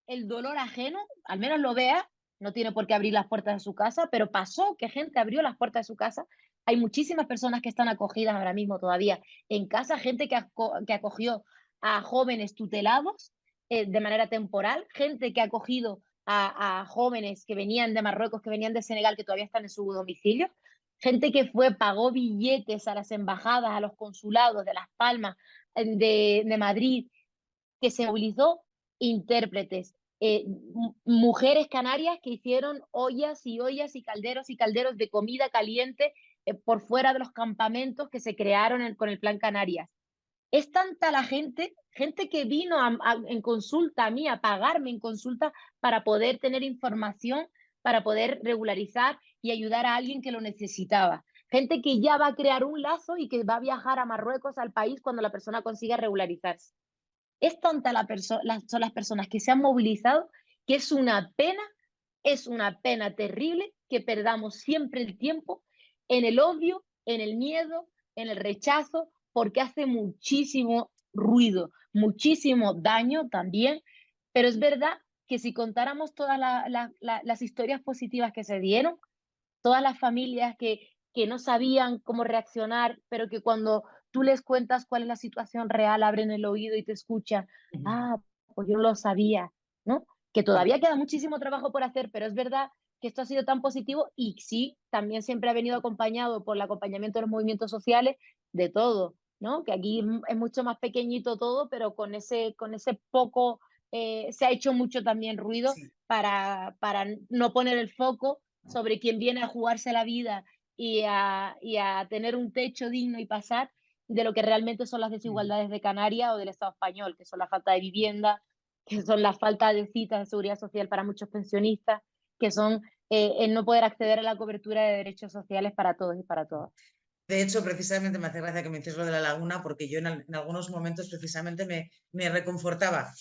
el dolor ajeno, al menos lo vea, no tiene por qué abrir las puertas de su casa, pero pasó que gente abrió las puertas de su casa. Hay muchísimas personas que están acogidas ahora mismo todavía en casa, gente que acogió a jóvenes tutelados de manera temporal, gente que ha acogido a jóvenes que venían de Marruecos, que venían de Senegal, que todavía están en su domicilio, gente que pagó billetes a las embajadas, a los consulados de Las Palmas, de Madrid, que se movilizó intérpretes, mujeres canarias que hicieron ollas y ollas y calderos de comida caliente por fuera de los campamentos que se crearon con el Plan Canarias. Es tanta la gente, gente que vino en consulta a mí, a pagarme en consulta para poder tener información, para poder regularizar y ayudar a alguien que lo necesitaba. Gente que ya va a crear un lazo y que va a viajar a Marruecos, al país, cuando la persona consiga regularizarse. Es tanta son las personas que se han movilizado que es una pena terrible que perdamos siempre el tiempo en el odio, en el miedo, en el rechazo, porque hace muchísimo ruido, muchísimo daño también, pero es verdad que si contáramos todas las historias positivas que se dieron, todas las familias que no sabían cómo reaccionar, pero que cuando tú les cuentas cuál es la situación real, abren el oído y te escuchan. Ujú. Ah, pues yo no lo sabía, ¿no? Que Sí. todavía queda muchísimo trabajo por hacer, pero es verdad que esto ha sido tan positivo y sí, también siempre ha venido acompañado por el acompañamiento de los movimientos sociales, de todo, ¿no? Que aquí es mucho más pequeñito todo, pero con ese poco se ha hecho mucho también ruido Sí. para no poner el foco sobre quien viene a jugarse la vida y a tener un techo digno y pasar de lo que realmente son las Ujú. desigualdades de Canarias o del Estado español, que son la falta de vivienda, que son la falta de citas de seguridad social para muchos pensionistas, que son el no poder acceder a la cobertura de derechos sociales para todos y para todas. De hecho, precisamente me hace gracia que me dices lo de la laguna, porque yo en algunos momentos precisamente me reconfortaba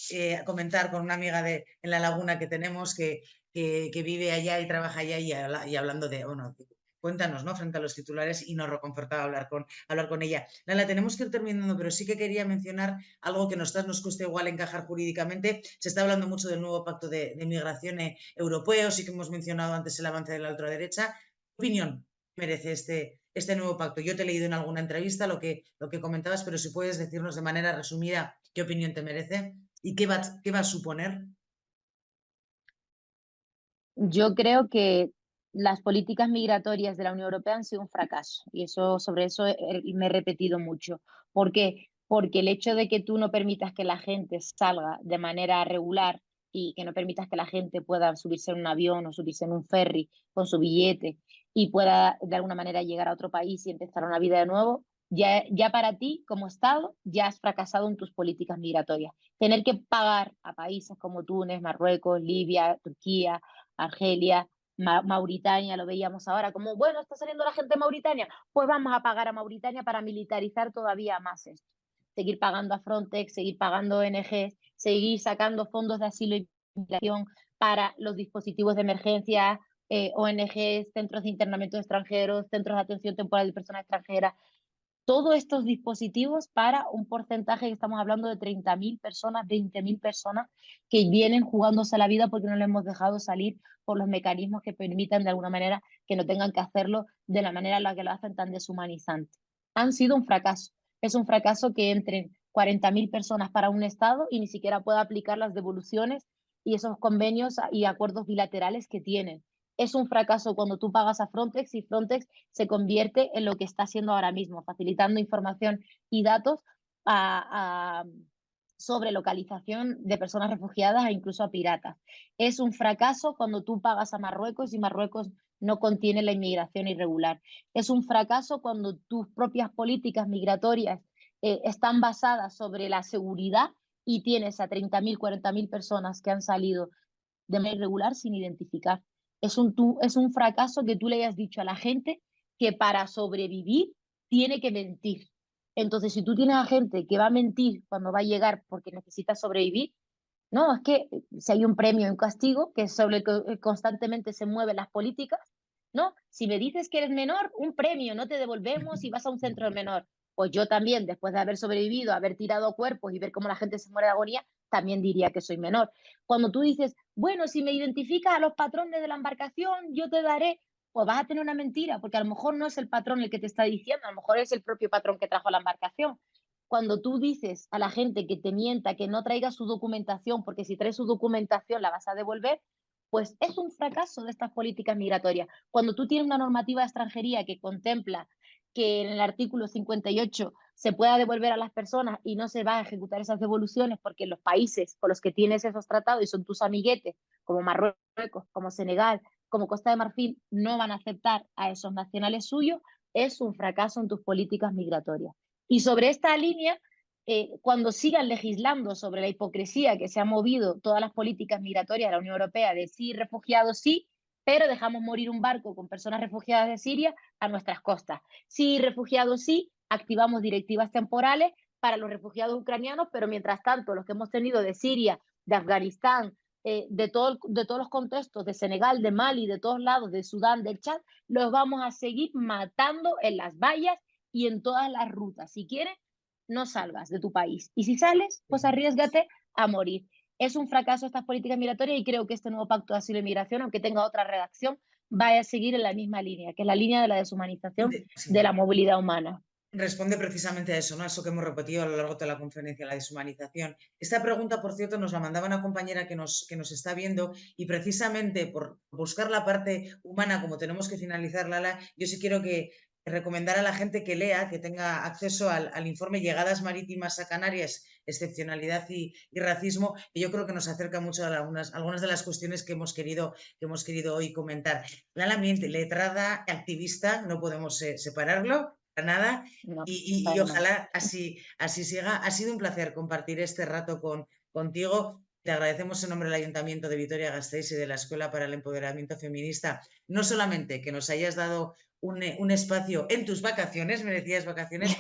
comentar con una amiga en la laguna que tenemos que vive allá y trabaja allá y hablando de, bueno, cuéntanos, ¿no? Frente a los titulares y nos reconfortaba hablar con ella. Lala, tenemos que ir terminando, pero sí que quería mencionar algo que nos cuesta igual encajar jurídicamente. Se está hablando mucho del nuevo pacto de migración europeo, sí que hemos mencionado antes el avance de la ultraderecha. ¿Qué opinión merece este nuevo pacto? Yo te he leído en alguna entrevista lo que comentabas, pero si puedes decirnos de manera resumida qué opinión te merece y qué va a suponer. Yo creo que las políticas migratorias de la Unión Europea han sido un fracaso y sobre eso me he repetido mucho. ¿Por qué? Porque el hecho de que tú no permitas que la gente salga de manera regular y que no permitas que la gente pueda subirse en un avión o subirse en un ferry con su billete y pueda de alguna manera llegar a otro país y empezar una vida de nuevo, ya para ti, como Estado, ya has fracasado en tus políticas migratorias. Tener que pagar a países como Túnez, Marruecos, Libia, Turquía, Argelia, Mauritania, lo veíamos ahora, como, bueno, está saliendo la gente de Mauritania, pues vamos a pagar a Mauritania para militarizar todavía más esto. Seguir pagando a Frontex, seguir pagando ONGs, seguir sacando fondos de asilo y migración para los dispositivos de emergencia, ONGs, centros de internamiento de extranjeros, centros de atención temporal de personas extranjeras, todos estos dispositivos para un porcentaje que estamos hablando de 30.000 personas, 20.000 personas que vienen jugándose la vida porque no le hemos dejado salir por los mecanismos que permitan de alguna manera que no tengan que hacerlo de la manera en la que lo hacen tan deshumanizante. Han sido un fracaso. Es un fracaso que entren 40.000 personas para un Estado y ni siquiera pueda aplicar las devoluciones y esos convenios y acuerdos bilaterales que tienen. Es un fracaso cuando tú pagas a Frontex y Frontex se convierte en lo que está haciendo ahora mismo, facilitando información y datos sobre localización de personas refugiadas e incluso a piratas. Es un fracaso cuando tú pagas a Marruecos y Marruecos no contiene la inmigración irregular. Es un fracaso cuando tus propias políticas migratorias están basadas sobre la seguridad y tienes a 30.000, 40.000 personas que han salido de manera irregular sin identificar. Es un fracaso que tú le hayas dicho a la gente que para sobrevivir tiene que mentir. Entonces, si tú tienes a gente que va a mentir cuando va a llegar porque necesita sobrevivir, no, es que si hay un premio y un castigo, que sobre el que constantemente se mueven las políticas, ¿no? Si me dices que eres menor, un premio, no te devolvemos y vas a un centro de menor. Pues yo también, después de haber sobrevivido, haber tirado cuerpos y ver cómo la gente se muere de agonía, también diría que soy menor. Cuando tú dices, bueno, si me identificas a los patrones de la embarcación, yo te daré, pues vas a tener una mentira, porque a lo mejor no es el patrón el que te está diciendo, a lo mejor es el propio patrón que trajo la embarcación. Cuando tú dices a la gente que te mienta, que no traiga su documentación, porque si trae su documentación la vas a devolver, pues es un fracaso de estas políticas migratorias. Cuando tú tienes una normativa de extranjería que contempla que en el artículo 58 se pueda devolver a las personas y no se va a ejecutar esas devoluciones porque los países con los que tienes esos tratados y son tus amiguetes, como Marruecos, como Senegal, como Costa de Marfil, no van a aceptar a esos nacionales suyos, es un fracaso en tus políticas migratorias. Y sobre esta línea, cuando sigan legislando sobre la hipocresía que se ha movido todas las políticas migratorias de la Unión Europea, de sí, refugiados sí, pero dejamos morir un barco con personas refugiadas de Siria a nuestras costas. Sí, refugiados sí, activamos directivas temporales para los refugiados ucranianos, pero mientras tanto, los que hemos tenido de Siria, de Afganistán, de todos los contextos, de Senegal, de Mali, de todos lados, de Sudán, del Chad, los vamos a seguir matando en las vallas y en todas las rutas. Si quieres, no salgas de tu país. Y si sales, pues arriesgate a morir. Es un fracaso estas políticas migratorias y creo que este nuevo pacto de asilo y migración, aunque tenga otra redacción, va a seguir en la misma línea, que es la línea de la deshumanización de Sí. la movilidad humana. Responde precisamente a eso, ¿no? A eso que hemos repetido a lo largo de la conferencia, la deshumanización. Esta pregunta, por cierto, nos la mandaba una compañera que nos está viendo y precisamente por buscar la parte humana, como tenemos que finalizar, Lala, yo sí quiero que recomendar a la gente que lea, que tenga acceso al informe Llegadas Marítimas a Canarias, Excepcionalidad y Racismo, que yo creo que nos acerca mucho a algunas de las cuestiones que hemos querido hoy comentar. Lala Mient, letrada, activista, no podemos separarlo. Nada, No, y para nada. ojalá así siga. Ha sido un placer compartir este rato contigo. Te agradecemos en nombre del Ayuntamiento de Vitoria-Gasteiz y de la Escuela para el Empoderamiento Feminista, no solamente que nos hayas dado un espacio en tus vacaciones, merecidas vacaciones,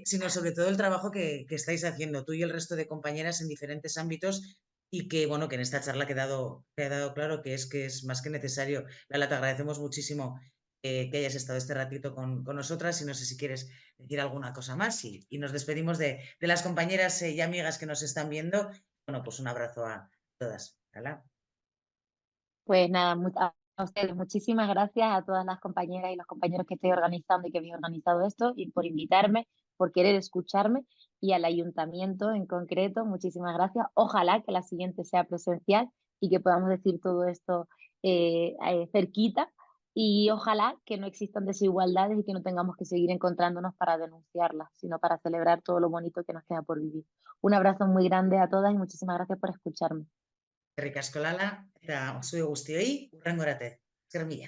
sino sobre todo el trabajo que estáis haciendo tú y el resto de compañeras en diferentes ámbitos y que, bueno, que en esta charla ha quedado claro que es más que necesario. Lala, te agradecemos muchísimo que hayas estado este ratito con nosotras y no sé si quieres decir alguna cosa más y nos despedimos de las compañeras y amigas que nos están viendo. Bueno, pues un abrazo a todas. ¿Hala? Pues nada, a ustedes muchísimas gracias a todas las compañeras y los compañeros que estoy organizando y que habéis organizado esto y por invitarme, por querer escucharme y al ayuntamiento en concreto, muchísimas gracias. Ojalá que la siguiente sea presencial y que podamos decir todo esto cerquita y ojalá que no existan desigualdades y que no tengamos que seguir encontrándonos para denunciarlas, sino para celebrar todo lo bonito que nos queda por vivir. Un abrazo muy grande a todas y muchísimas gracias por escucharme. Eskerrik asko, Lala, eta zure guztioi, hurrengora arte. Zer mila.